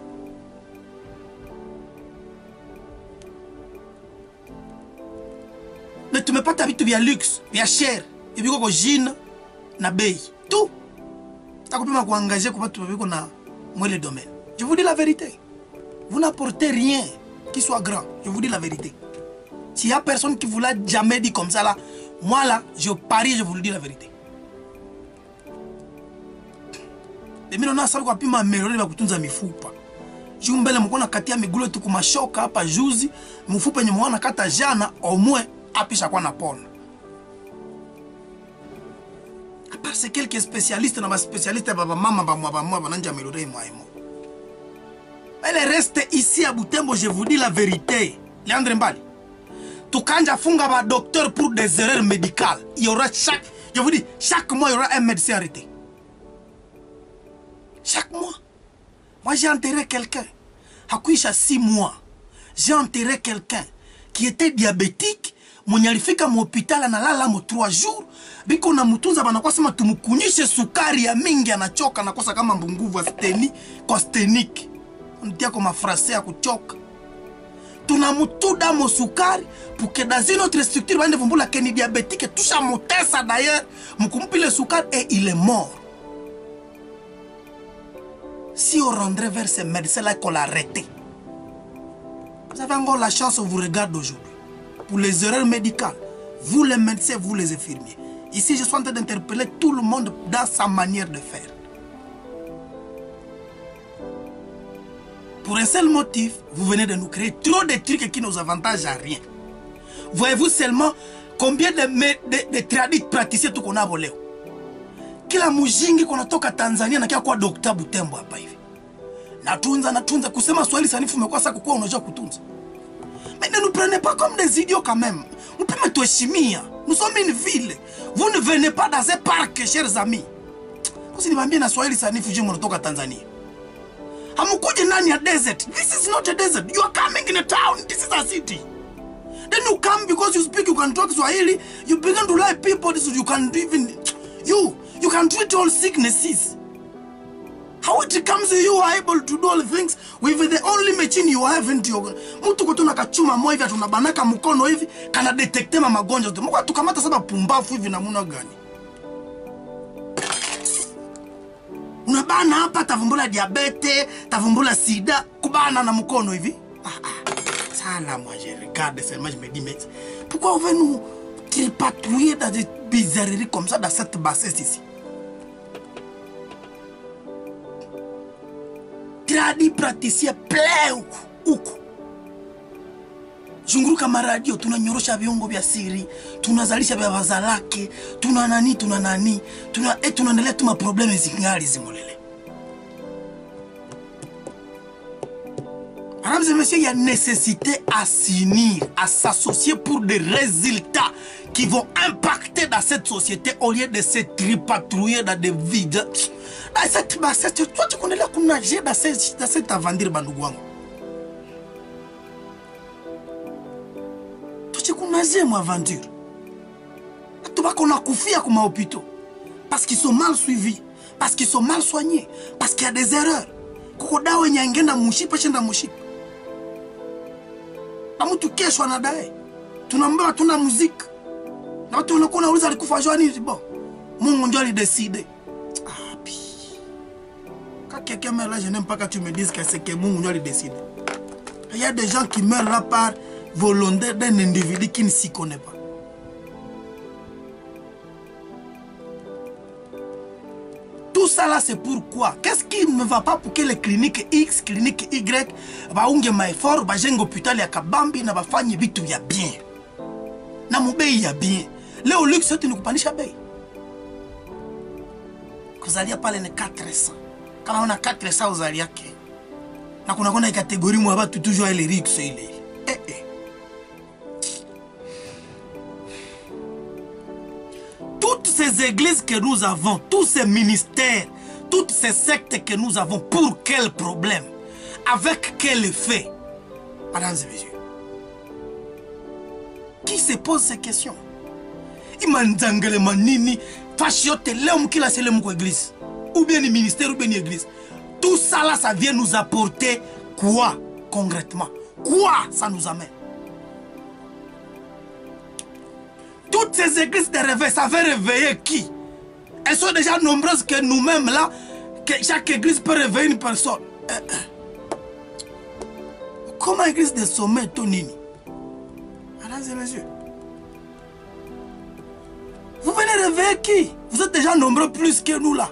Mais tumepata vitu vya luxe, vya cher, ibiko ko jina na bei. Tout. Takupima kuangager kwa watu wabiko na mwele domaine. Je vous dis la vérité. Vous n'apportez rien qui soit grand. Je vous dis la vérité. S'il y a personne qui vous l'a jamais dit comme ça là, moi là, je parie, je vous le dis la vérité. Demi nona sababu kwa pima melori wa kutunza mifupa. Jumbele mkona katia migulo tu kumashoka hapa juzi, mfupa yenye mwana kata jana au moins apisha kwa napona. À part c'est quelques spécialistes na ba spécialistes baba mama ba mwa bananja melori mwaimo. Mais le reste ici à Butembo, je vous dis la vérité. Leandre Mbali. Tukanja funga ba docteur pour des erreurs médicales. Il y aura je vous dis, chaque mois il y aura un médecin arrêté. Chaque mois. Moi j'ai enterré quelqu'un. Hakuisha 6 mois. J'ai enterré quelqu'un qui était diabétique. Mwenye alifika mu hospital analala mo 3 jours. Biko na mutunza banakuwa sema tumukunyishe sukari ya mingi anachoka nakosa kama mbunguvu asteni kwa stenique. Ntia kwa mafrase ya kuchoka. Tunamutuda mo sukari pour que dans une autre structure bande vumbula que ni diabétique toucha motesa d'ailleurs mukumpile sukari et il est mort. Si on rendrait vers ces médecins-là qu'on l'a arrêté, vous avez encore la chance, on vous regarde aujourd'hui. Pour les erreurs médicales, vous les médecins, vous les infirmiers. Ici, je suis en train d'interpeller tout le monde dans sa manière de faire. Pour un seul motif, vous venez de nous créer trop de trucs qui nous avantagent à rien. Voyez-vous seulement combien de tradis praticiens tout qu'on a volé. Kila mujingi kuna toka Tanzania na kia kwa Dr. Butembo hapa hivi. Natunza kusema Swahili sanifu umekuwa sasa kukua unajua kutunza. Mais ne nous prenez pas comme des idiots quand même. Nous pouvons tuheshimia. Nous sommes une ville. Vous ne venez pas dans un parc, chers amis. Kusi nibambie na Swahili sanifu je mnatoka Tanzania. Hamukuje ndani ya desert. This is not a desert. You are coming in a town. This is a city. Then you come because you speak, you can talk Swahili. You begin to like people. This you can even you can treat all sicknesses. How it comes you are able to do all things with the only machine you have into your... Mtu kutuna kachuma moja hivi tunabanaka mkono hivi kana detecte magonjwa tu. Mko tukamata saba pumbafu hivi namuna gani? Unabana hapa tavumbula diabete, tavumbula sida, kubana na mkono hivi. Ça moi je regarde seulement je me dis mais pourquoi on veut nous tripatouiller dans des bizarreries comme ça dans cette bassesse ici? Tradi praticien plein huku. Zunguruka maradio tunanyorosha viungo vya siri, tunazalisha vya wazalake, tunaendelea tu maprobleme zingali zimolele. Mesdames et messieurs, il y a nécessité à s'unir, à s'associer pour des résultats qui vont impacter dans cette société au lieu de se tripatouiller dans des vides. Toi, tu connais là qu'on nager dans cette aventure, bandouguango. Toi, tu connais mon aventure. Tu vas qu'on a confié comme hôpitaux. Parce qu'ils sont mal suivis, parce qu'ils sont mal soignés, parce qu'il y a des erreurs. Kokodawe nyangenda mushipa chenda mushipa. Amutu kesho anadai. Tunambeba tuna muziki. Na watu wanakuwa nauliza alikufa jua nini bon. Mungu ndio alidecide. Quand quelqu'un meurt là, je n'aime pas que tu me dises que c'est que Mungu ndio alidecide. Il y a des gens qui meurent là par volonté d'un individu qui ne s'y connaît pas. Tout ça là, c'est pourquoi. Qu'est-ce qui ne va pas pour que les cliniques X, cliniques Y, baunge maefort, bajengo hôpital ya kabambi, na bafanye vitu ya bien. Na mubei ya bien. Leo luxe yote ni kupandisha bei. Kuzalia pale ni 400. Kama una 400 uzalia ke. Na kuna kategori mwa batu toujours ile luxe ile. Toutes ces églises que nous avons, tous ces ministères, toutes ces sectes que nous avons, pour quel problème? Avec quel effet? Mesdames et messieurs, qui se pose ces questions? Imanzangele manini, fachiote, l'homme qui l'a c'est l'homme église. Ou bien les ministères, ou bien l'église. Tout ça là, ça vient nous apporter quoi concrètement? Quoi ça nous amène? Toutes ces églises de réveil, ça veut réveiller qui? Elles sont déjà nombreuses que nous-mêmes là, que chaque église peut réveiller une personne. Comment église de sommet, Tonini? Mesdames et messieurs, vous venez réveiller qui? Vous êtes déjà nombreux plus que nous là.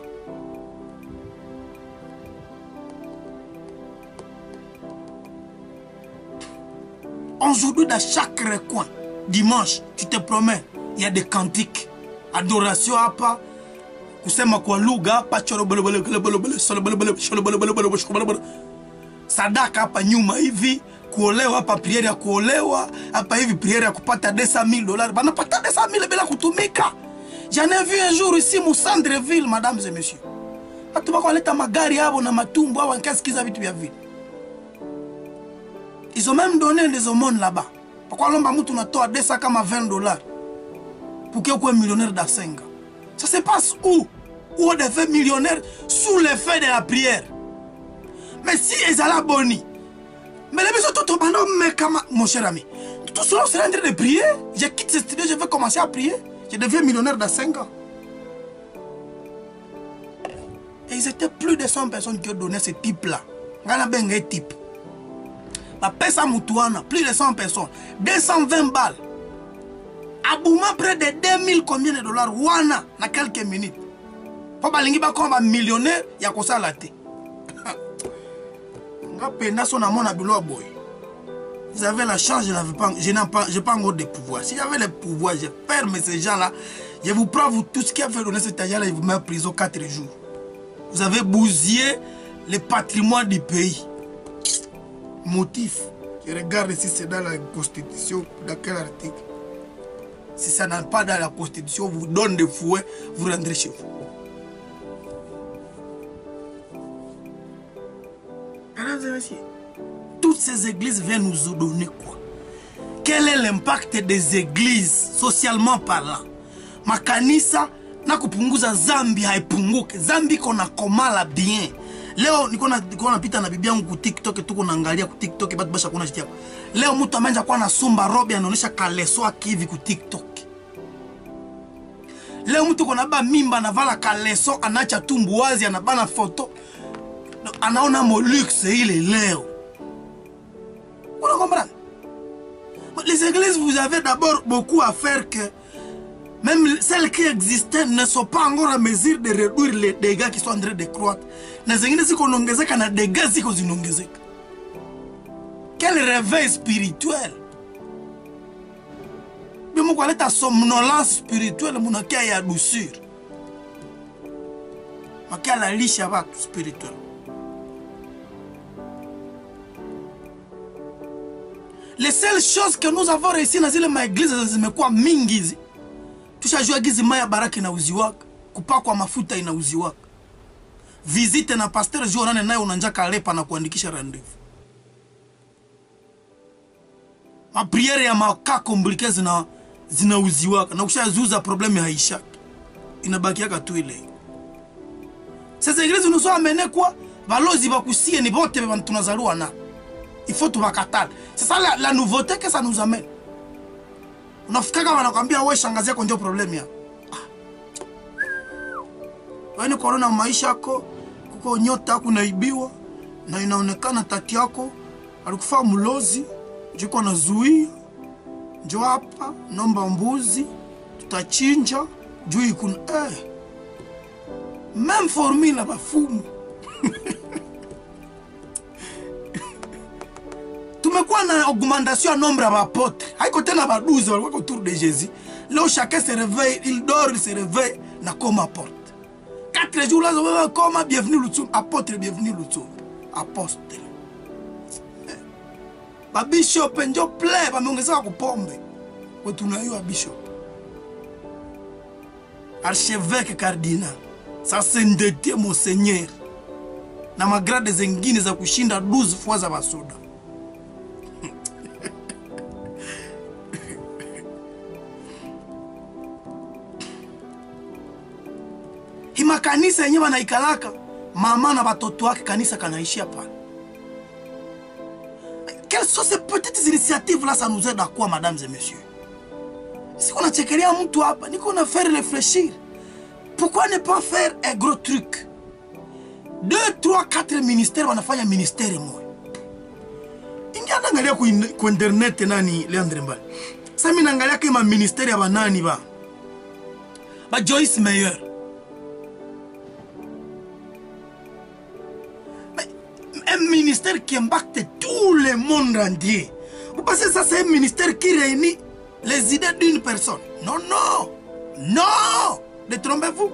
Aujourd'hui, dans chaque recoin, dimanche, tu te promènes, il y a des cantiques, adoration à pas, kusema kwa lugha hapa, sadaka hapa nyuma hivi, kuolewa hapa, priere ya kuolewa hapa hivi, priere ya kupata $200,000. Banapata $200,000 bila kutumika. J'en ai vu un jour ici au Centre-ville, mesdames et messieurs. Watu bako waleta magari hapo na matumbo hapo, nkasikiza vitu vya vile. Ils ont même donné des aumônes là-bas. Pourquoi l'homme a moutou na toa $200 comme $20 pour qu'il y ait un millionnaire d'Asenga? Ça se passe où? Où on devient millionnaire sous l'effet de la prière. Mais si ils allaient boni, mais les maisons tout mon cher ami, tout cela c'est en train de prier. Je quitte ce studio, je vais commencer à prier. Je deviens millionnaire d'Asenga. Et ils étaient plus de 100 personnes qui ont donné ce type-là. Gana benga type. Pesa Moutouana, plus de 100 personnes, 220 balles. Abouma près de 2000 combien de dollars, wana, na quelques minutes. Pour balingi ba komba millionnaire, ya kosa la te. Vous avez la chance, je n'ai pas encore de pouvoir. Si j'avais le pouvoir, je ferme ces gens-là. Je vous prends vous tout ce qui a fait donner cet agent-là, il vous met en prison 4 jours. Vous avez bousillé le patrimoine du pays. Motif, je regarde si c'est dans la Constitution, dans quel article. Si ça n'est pas dans la Constitution, vous donne des fouets, vous rentrez chez vous. Mesdames et messieurs, toutes ces églises viennent nous donner quoi? Quel est l'impact des églises, socialement parlant? Makanisa, na kupunguza zambi haipunguke. Zambi kona komala bien. Leo niko napita na bibi yangu ku TikTok, tuko naangalia ku TikTok batu basha kuna jitia. Leo mtu amenja kwa na sumba robe anaonesha kaleso akivi ku TikTok. Leo mtu kona ba mimba na vala kaleso anacha tumbu wazi anabana photo. Anaona mo luxe ile leo. Vous comprenez? Les églises, vous avez d'abord beaucoup à faire que même celles qui existaient ne sont pas encore à mesure de réduire les dégâts qui sont en train de croître. Quel réveil spirituel! Mais mon collègue a somnolence spirituelle, mon accueil a douceur. Ma quelle a liche spirituel. Les seules choses que nous avons réussi dans l'église, c'est quoi? Mingizi. Tushajua gizi maya baraka inauziwaka, kupakwa mafuta inauziwaka. Visite na pasteur Jorane naye unanjaka lepa na kuandikisha rendez-vous. Ma prière ya maka compliqué zinauziwaka na kushazuza problème haishaki. Inabakiaka tu ile. Ces églises nous ont amené quoi? Balozi bakusie ni bote tunazalua na. Il faut tout bakatala. C'est ça la nouveauté que ça nous amène. Unafikaka wanakwambia wewe shangazi yako ndio problem ya. Wewe ni corona maisha yako, kuko nyota yako naibiwa na inaonekana tati yako alikufa mlozi, jiko na zui. Njoo hapa, nomba mbuzi, tutachinja, juu ikuna Même formule à bafumu. Tumekuwa na augmentation à nombre d'apôtres. Haiko tena ba 12 walikuwa autour de Jésus. Là chacun se réveille, il dort, il se réveille na comme apôtre. 4 jours là, comme bienvenue Lutsum, apôtre bienvenue Lutsum. Apostle. Ba bishop njo plein ba mongeza ku pombe. Wetu tunayua bishop. Archevêque cardinal. Ça s'endetté monseigneur. Na magrade zengine za kushinda 12 fois za basoda. Hima kanisa yenyewe wanaikalaka mama na watoto wake kanisa kanaishia pale. Quelles sont ces petites initiatives là, ça nous aide à quoi, mesdames et messieurs? Si on a checké mtu hapa, ni qu'on a fait réfléchir. Pourquoi ne pas faire un gros truc? 2, 3, 4 ministères wanafanya ministère moja. Ingia naangalia ku internet nani Leandre Mbali. Sasa mimi naangalia kama ministère ya banani ba Joyce Meyer. Un ministère qui impacte tout le monde entier. Vous pensez que ça c'est un ministère qui réunit les idées d'une personne? Non, non, non, détrompez-vous.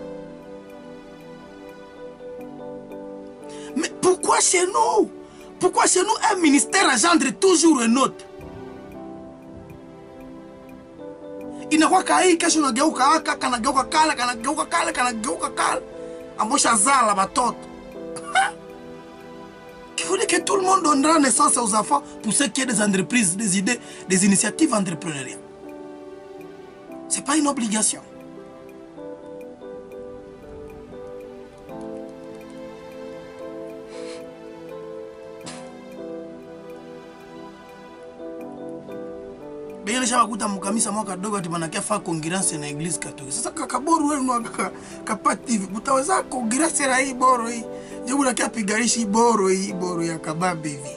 Mais pourquoi chez nous? Pourquoi chez nous un ministère engendre toujours un autre? Inakuwa kai kesho nageuka haka, kanageuka kala, kanageuka kala, kanageuka kala. Ambosha zala batoto. Il faut que tout le monde donnera naissance aux enfants pour ceux qui ont des entreprises, des idées, des initiatives entrepreneuriales. Ce n'est pas une obligation. Bien, shabakuta mukamisa mwaka dogo ati banakia fa congregation na église catholique. Sasa kakaboru wewe ndo kapati hivi. Utaweza congregation na hii boro hii. Je unakia pigarishi boro hii boro ya kababe hivi.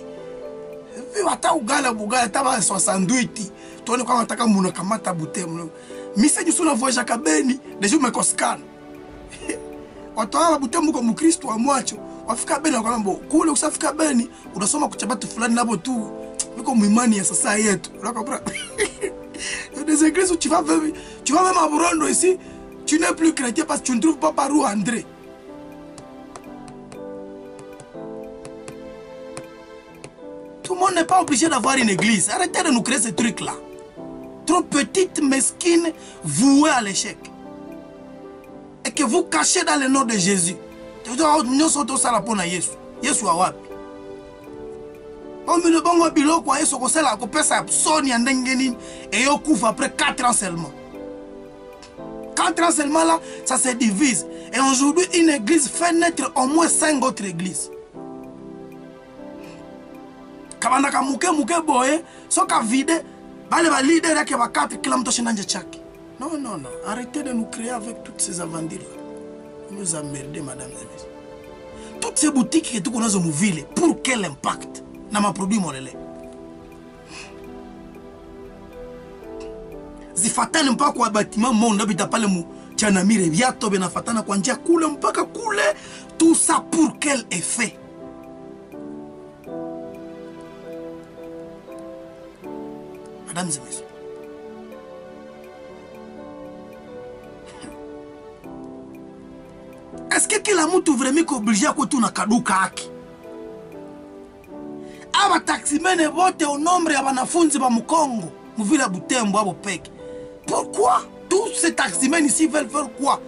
Hivi hata ugala bugala taba 68. Tuone kwa nataka muna kamata butemu. Message sio na voyage kabeni, deja umekoskana. Watu hawa butemu kwa Mkristo wa mwacho. Wafika beni kwa mambo. Kule usafika beni unasoma kuchabatu fulani nabo tu. Niko muimani ya sasa yetu. Unakopra. Des églises où tu vas même à Burundi ici, tu n'es plus chrétien parce que tu ne trouves pas par où André. Tout le monde n'est pas obligé d'avoir une église. Arrêtez de nous créer ces trucs-là. Trop petites, mesquines, vouées à l'échec. Et que vous cachez dans le nom de Jésus. Nous sommes tous à la peau de Jésus. Jésus a wapi. Le bon bilo quoi yeso ko sala ko pesa soni andengeni et yo couvre après 4 ans seulement. 4 ans seulement là, ça se divise. Et aujourd'hui, une église fait naître au moins 5 autres églises. Kabanda ka muke boye, so ka vide, bale ba leader yake ba 4 kila mtu shinanje chake. Non, non, non, arrêtez de nous créer avec toutes ces aventures là. Vous nous emmerdez, madame et messieurs. Toutes ces boutiques que tu connais dans nos villes, pour quel impact? Na maproduit molele zifatane mpaka kwa bâtiment monde habita pale mu chanamire viato benafatana kwa njia kule mpaka kule. Tout ça pour quel effet? Mesdames et messieurs, est-ce que kila mtu vraiment obligé ko tu na kaduka haki? Aba taximene vote au nombre ya banafunzi ba Mukongo, muvila Butembo abo peke. Pourquoi tous ces taximene ici veulent faire quoi?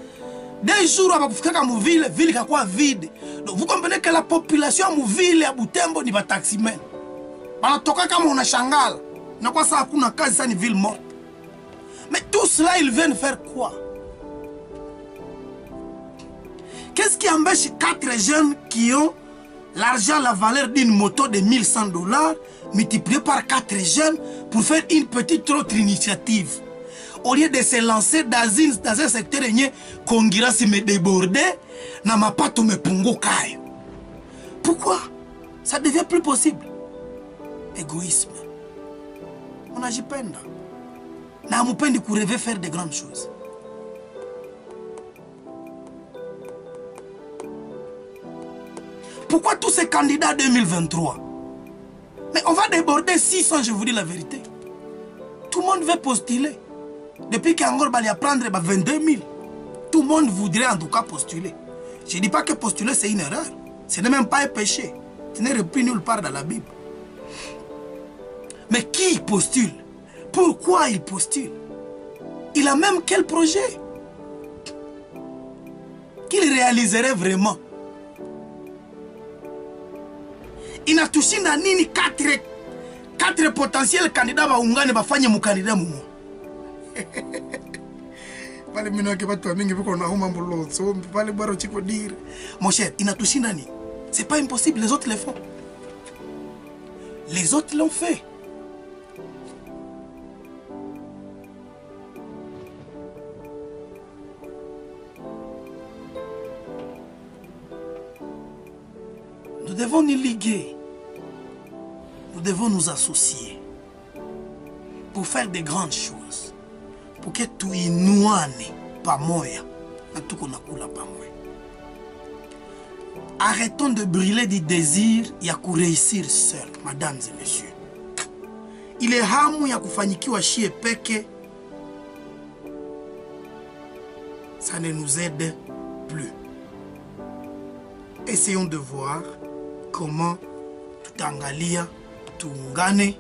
Des jours aba kufika mu ville kakwa vide. Donc vous comprenez que la population mu ville ya Butembo ni ba taximene. Banatoka kama unashangala. Na kwa sababu hakuna kazi, ça ni ville morte. Mais tout cela ils viennent faire quoi? Qu'est-ce qui empêche 4 jeunes qui ont l'argent, la valeur d'une moto de $1100 multiplié par 4 jeunes pour faire une petite autre initiative? Au lieu de se lancer dans un secteur où Kongira se me débordé, na mapato me pungo kayo. Pourquoi? Ça devient plus possible. Égoïsme. On agit pas. Na mupendi ku rêver faire de grandes choses. Pourquoi tous ces candidats 2023? Mais on va déborder 600, je vous dis la vérité. Tout le monde veut postuler. Depuis qu'Angor va y apprendre 22 000. Tout le monde voudrait en tout cas postuler. Je ne dis pas que postuler c'est une erreur. Ce n'est même pas un péché. Ce n'est repris nulle part dans la Bible. Mais qui postule? Pourquoi il postule? Il a même quel projet qu'il réaliserait vraiment? Il a touché dans nini 4 potentiels candidats va ungane va fanye mu candidat mumo. Pale mino ke batu mingi biko na homa mbolozo, pale baro chiko dire. Mon cher, il a touché dans nini. C'est pas impossible, les autres le font. Les autres l'ont fait. Nous devons nous liguer. Nous devons nous associer pour faire de grandes choses. Pour que tout inouane pas moya. Na tout qu'on a kula pas moya. Arrêtons de brûler du désir ya kuréussir seul, mesdames et messieurs. Il est hamu ya kufanyikiwa shie peke. Ça ne nous aide plus. Essayons de voir comment tutangalia tuungane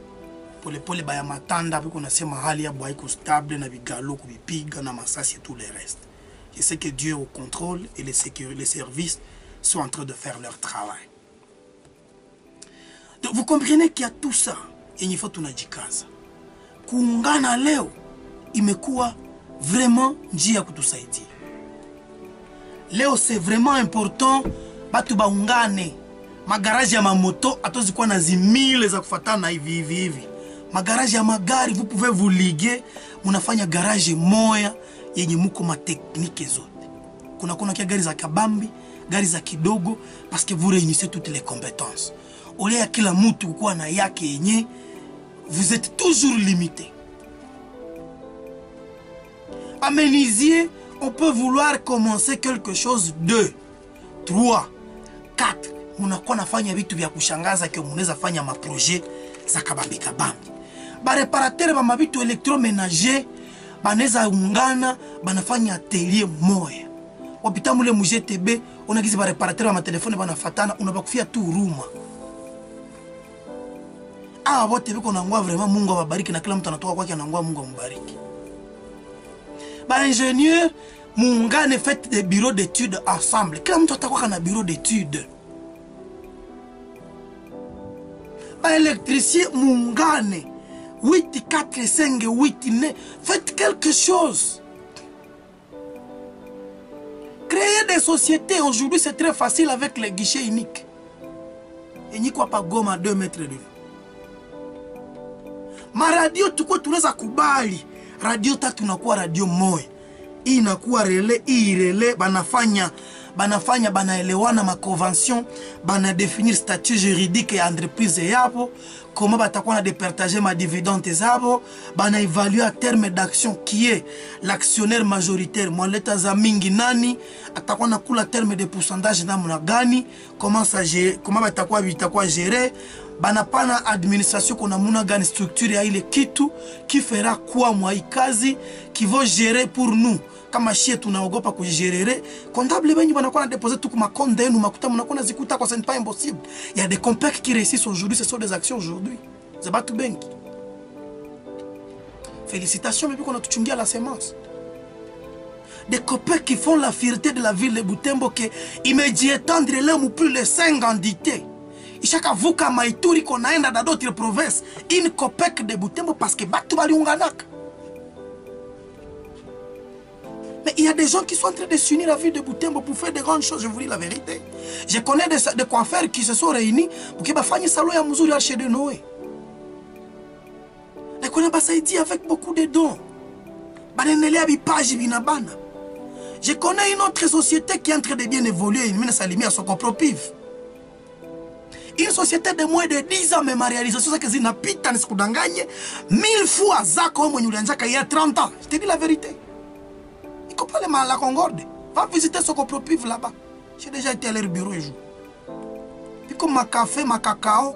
pole baya matanda piko nasema hali ya bwa iko stable na bigalo kubipiga na masasi et tout le reste. Je sais que Dieu est au contrôle et les services sont en train de faire leur travail. Donc vous comprenez qu'il y a tout ça et il faut tunajikaza. Kuungana leo imekuwa vraiment njia kutusaidia. Leo c'est vraiment important batu baungane. Magaraji ya mamoto atozi kwa na zimile za kufatana hivi. Magaraji ya magari vous pouvez vous liguer, munafanya garage moya yenye muko ma technique zote. Kuna kia gari za kabambi, gari za kidogo parce que vous réunissez toutes les compétences. Au lieu ya kila mtu kuwa na yake yenye, vous êtes toujours limité. À menuisier, on peut vouloir commencer quelque chose 2, 3, 4. Munakuwa nafanya vitu vya kushangaza kwa munaweza fanya maprojet za kabambi. Ba réparateur ba mabitu électroménager banaweza ungana banafanya atelier moya. Wapita mule mu GTB unagizi ba réparateur ba matelefone banafatana unabakufia tu huruma. Wote biko na ngwa vraiment Mungu awabariki na kila mtu anatoka kwake na ngwa Mungu ambariki. Ba ingénieur muungane fait des bureaux d'études ensemble. Kila mtu atakuwa na bureau d'études. Électricien mungane 8 4 5 8 9, faites quelque chose. Créer des sociétés aujourd'hui c'est très facile avec les guichets uniques. Et ni quoi pas goma à 2 mètres de vue. Ma radio tuko tunaweza kubali radio tatu nakuwa radio moja. Hii inakuwa relais, hii relais banaelewana ma convention, bana définir statut juridique ya entreprise yapo, comment batakuwa na départager ma dividende zabo, bana évaluer à terme d'action qui est l'actionnaire majoritaire, mwaleta za mingi nani, atakuwa na kula terme de pourcentage namna gani, comment batakuwa gérer, bana pana administration kuna muna gani structure ya ile kitu, qui fera quoi moi kazi, qui va gérer pour nous. Kama shie tunaogopa kujigerere, comptable benyi banakuwa na déposer tout kuma compte yenu makuta mnakuwa zikuta kwa c'est pas impossible. Il y a des compèques qui réussissent aujourd'hui, ce sont des actions aujourd'hui. C'est pas tout benki. Félicitations mais qu'on a tuchungia la semence. Des copains qui font la fierté de la ville de Butembo que immédiatement entre l'homme ou plus les 5 entités. Ishaka vuka maituri konaenda dans d'autres provinces, une copec de Butembo parce que batu baliunganaka. Mais il y a des gens qui sont en train de s'unir à la ville de Butembo pour faire de grandes choses, je vous dis la vérité. Je connais des coiffeurs qui se sont réunis pour que bafanye salon ya muzuri à chez de Noé. Je connais Basaïdi avec beaucoup de dons. Je connais une autre société qui est en train de bien évoluer, une société de moins de 10 ans, mais ma réalisation c'est que c'est une pita, 1000 fois il y a 30 ans. Je te dis la vérité. Il ne faut pas la Concorde. Va visiter ce copropiv là-bas. J'ai déjà été à leur bureau un jour. comme ma café, ma cacao.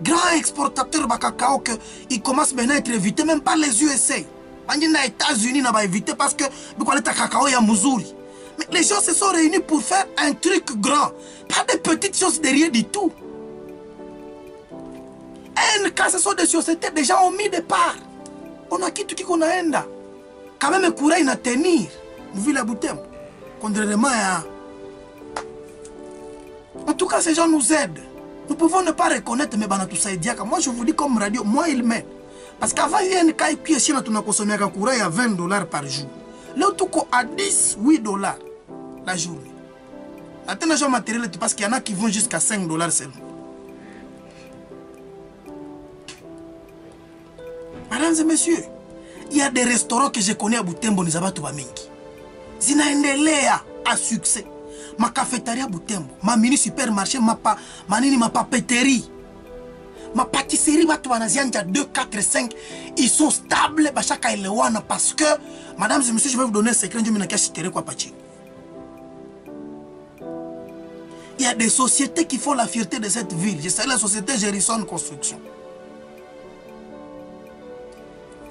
Grand exportateur de cacao qui commence maintenant à être évité même par les USA. Les États-Unis n'ont pas évité parce que le cacao est à Missouri. Mais les gens se sont réunis pour faire un truc grand. Pas des petites choses derrière du tout. Et quand ce sont des sociétés, des gens ont mis des parts. On a quitté qu'on a enda. Quand même, le courage à tenir. Vous voyez la bouteille. Contrairement à... En tout cas, ces gens nous aident. Nous pouvons ne pas reconnaître, mais moi je vous dis comme radio, moi il m'aide. Parce qu'avant, il y a une caille qui est chine, tu as consommé un courant à 20 $ par jour. Là, tu as 10, 8 $ la journée. Attends, les gens matériels, parce qu'il y en a qui vont jusqu'à 5 $ seulement. Mesdames et messieurs, il y a des restaurants que je connais à Butembo, Nizabatu Bamingi. Zinaendelea à succès. Ma cafétéria Butembo, ma mini supermarché, ma papeterie, ma pâtisserie, ma 2, 4, 5, ils sont stables parce que, madame et messieurs, je vais vous donner un secret, il y a des sociétés qui font la fierté de cette ville. Je sais la société Gerison Construction.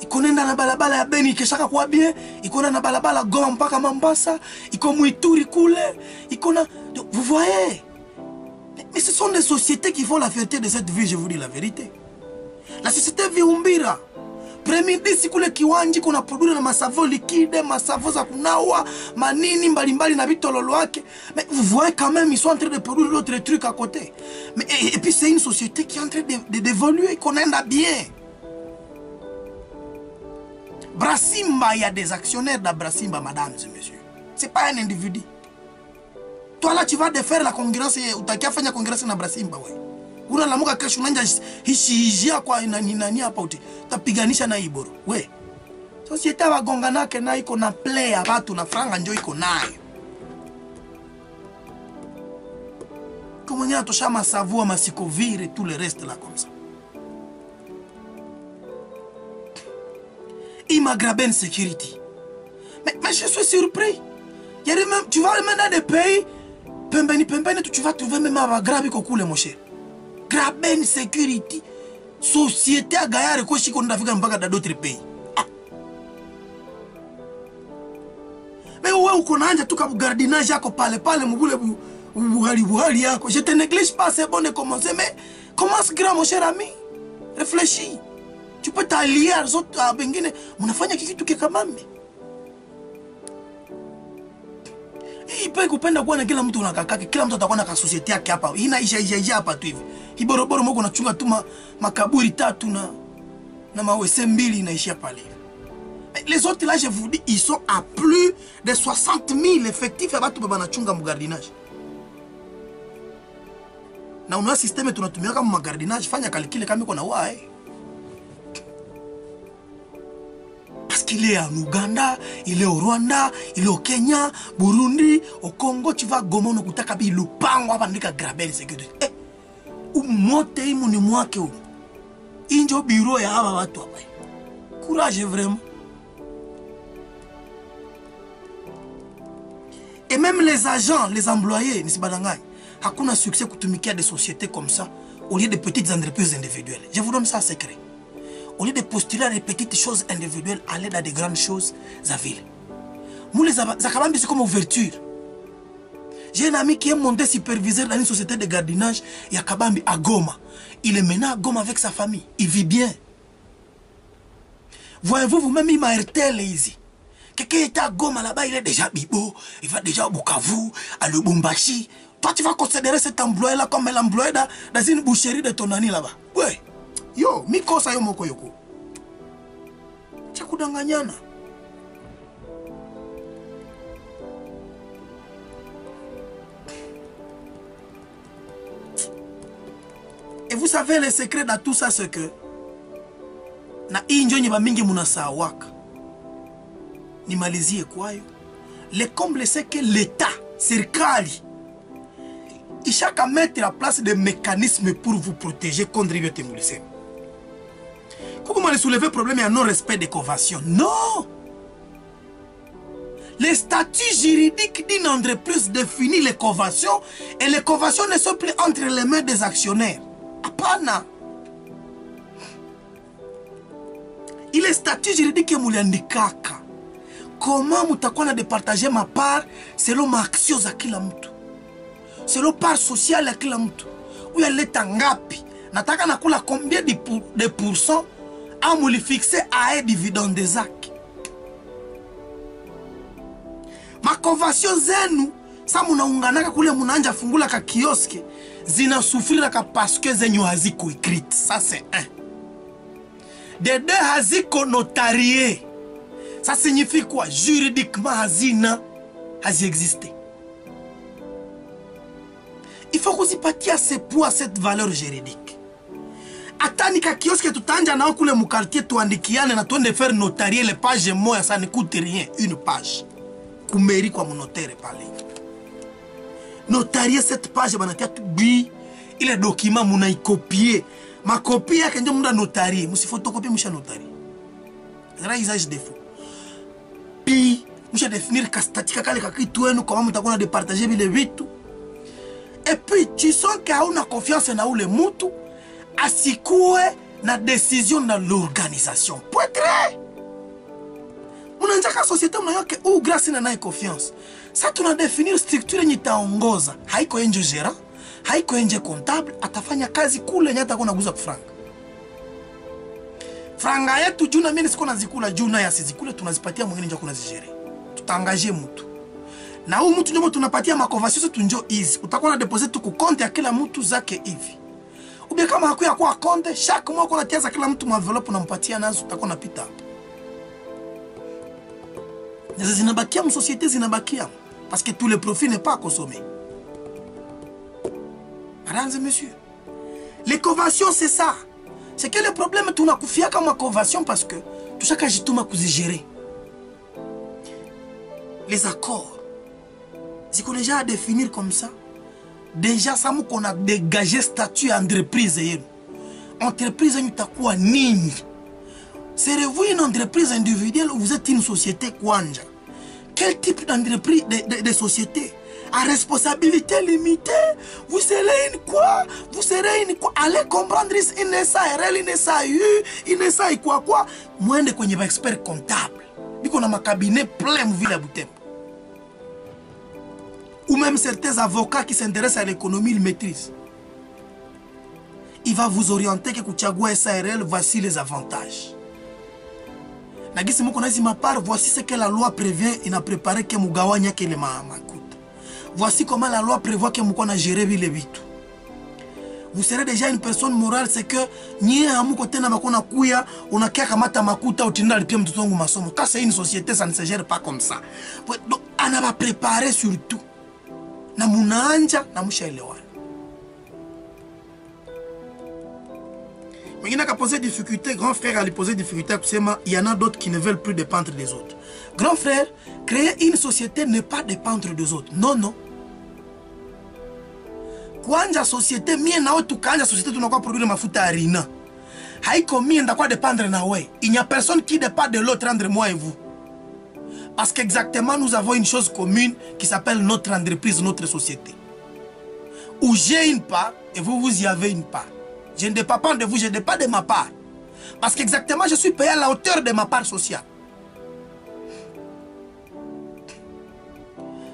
Il connaît dans la balabala ya Beni que chaka kwa bien, il connaît dans la balabala Goma mpaka Mambasa, il connaît Ituri Koule, il connaît. Vous voyez? Mais ce sont des sociétés qui font la fierté de cette ville, je vous dis la vérité. La société Viumbira, premier disi kule kiwanji kuna produire na masavo liquide, masavo za kunawa, manini mbalimbali na bitololo wake. Mais vous voyez quand même, ils sont en train de produire d'autres trucs à côté. Mais, et puis c'est une société qui est en train d'évoluer, qu'on aime bien. Brassimba, il y a des actionnaires dans Brassimba, mesdames et messieurs. Ce n'est pas un individu. Toi là, tu vas défaire la concurrence, ou tu as fait la concurrence dans Brassimba. Una la muka kesho nanja hishijia kwa nani hapa uti. Tapiganisha na iboro. We. Societe wagonga nake na iko na play ya watu na franga njo iko nayo. Comme on a touché ma Savoie, ma Sikovire et tout le reste là comme ça. Imagraben Security. Mais je suis surpris. Il y a même, tu vas même dans des pays, pembeni, tu vas trouver même à Grabi Kokule, mon cher. Graben Security. Société à Gaïa, quoi, si on a fait un bagage dans d'autres pays. Mais où est-ce qu'on a tout comme gardinage, à parler, je te néglige pas, c'est bon de commencer, mais commence grand, mon cher ami. Réfléchis. Tu peux t'allier aux autres à Bengine. On a fait quelque chose qui est quand même. Il peut kupenda kuona kila mtu unakaka, kila mtu atakuwa na society yake hapa. Inaisha hapa tu hivi. Hiboroboro moko unachunga tu makaburi 3 na mawese 2 inaishia pale. Les autres là, je vous dis, ils sont à plus de 60 000 effectifs à batu baba nachunga mu gardinage. Na una système tunatumia kama gardinage, fanya calcul kama iko na wae. Parce qu'il est en Ouganda, il est au Rwanda, il est au Kenya, Burundi, au Congo, tu vas Goma, no kutaka bi lupango hapa ndika Graben Security. Umote imu ni mwake u. Injo bureau ya hawa watu hapa. Courage vraiment. Et même les agents, les employés, nisibadangani, hakuna succès kutumikia des sociétés comme ça au lieu de petites entreprises individuelles. Je vous donne ça secret. Au lieu de postuler à des petites choses individuelles, aller dans des grandes choses à ville. Moi, c'est comme ouverture. J'ai un ami qui est monté superviseur dans une société de gardinage, Yakabambi à Goma. Il est maintenant à Goma avec sa famille. Il vit bien. Voyez-vous, vous-même, il m'a RTL ici. Quelqu'un est à Goma là-bas, il est déjà Bibo, il va déjà au Bukavu, à Lubumbashi. Toi, tu vas considérer cet employé-là comme l'employé dans une boucherie de ton ami là-bas. Ouais. Yo, miko sa yo moko yoko. Chakudanganyana. Et vous savez le secret de tout ça, c'est que na injo nyiba mingi munasawaka. Ni malizie kwayo. Le comble c'est que l'État, serikali, il chaka mettre en place des mécanismes pour vous protéger contre les témoins. Comment les soulever le problème et un non-respect des conventions? Non! Les statuts juridiques d'une entreprise définissent les conventions et les conventions ne sont plus entre les mains des actionnaires. Apana. Il est statut juridique muliandikaka. Comment mutakuwa na départager ma part selon ma action za kila mtu. Selon part sociale ya kila mtu. Uyaleta ngapi? Nataka nakula combien de pourcents à muli fixer à un dividende des actes. Ma convention zenu sa munaunganaka kule munanja fungula ka kioske zinasufrira ka parce que zenyu haziko écrite. Ça c'est un. De deux haziko notarié. Ça signifie quoi? Juridiquement hazina hazi existé. Il faut que vous y partiez à ce poids, à cette valeur juridique. Atani ka kioske tutanja na kule mu quartier tuandikiane na tuende faire notarier les pages moya, ça ne coûte rien, une page. Kumeri kwa notaire pale. Notarier cette page banatia bi ile document muna copier. Ma copie yake ndio munda notarier, musi photocopie musha notarier. Zara usage défaut. Puis musha définir ka statika kale ka kitu wenu comment mutakuwa na départager bile vitu. Et puis tu sens que hauna confiance na ule mutu asikue na décision na l'organisation. Poitre. Munanjaka société mnayoke ou grâce na confiance. Ça tuna définir structure nitaongoza. Haiko enje gérant, haiko enje comptable, atafanya kazi kule nyata kuna guza kufranga. Franga yetu juna mimi siko nazikula juna ya sizikule tunazipatia mwingine nje kuna zigere. Tutaangaje mtu. Na huyu mtu ndio tunapatia makonvention zetu njo hizi. Utakuwa na deposit ku compte ya kila mtu zake hivi. Ube kama hakuya kwa compte, chaque mois kuna tia za kila mtu envelope unampatia nazo utakuwa napita hapo. Les zinabakia mu société zinabakia parce que tout le profit n'est pas consommé. Mesdames et messieurs, les conventions c'est ça. C'est que le problème tunakufia kama convention parce que tushaka jituma kuzigérer. Les accords, c'est qu'on déjà à définir comme ça. Déjà ça nous qu'on a dégagé statut entreprise yenu. Entreprise yenu takuwa nini? Serez-vous une entreprise individuelle ou vous êtes une société kwanja? Quel type d'entreprise, de société? À responsabilité limitée, vous serez une quoi? Vous serez une quoi? Allez comprendre une SARL, une SAU, une SAI quoi. Moi, je suis un expert comptable. Je suis un cabinet plein de ville à Boutem. Ou même certains avocats qui s'intéressent à l'économie, ils maîtrisent. Il va vous orienter que Kuchagua SARL, voici les avantages. Voici ce que la loi prévient. Il n'a préparé que Mugawanya que les makuta. Voici comment la loi prévoit que Mukona géré les vitu. Vous serez déjà une personne morale, c'est que ni amuko tena makona kuya unakia kamata makuta utinda lipia mtoto wangu masomo. Quand c'est une société, ça ne se gère pas comme ça. Donc on va préparer surtout. Na munaanja na mushaelewana. Mais il y a posé difficulté, grand frère a posé difficulté, il y en a d'autres qui ne veulent plus dépendre des autres. Grand frère, créer une société n'est pas dépendre des autres. Non, non. Kwanja société, mie na otu kanja société, tu n'as pas produire mafuta harina. Haiko mie n'a quoi dépendre na ouais. Il n'y a personne qui dépend de l'autre entre moi et vous. Parce qu'exactement, nous avons une chose commune qui s'appelle notre entreprise, notre société. Où j'ai une part et vous, vous y avez une part. Je ne dépends pas de vous, je ne dépends pas de ma part. Parce qu'exactement, je suis payé à la hauteur de ma part sociale.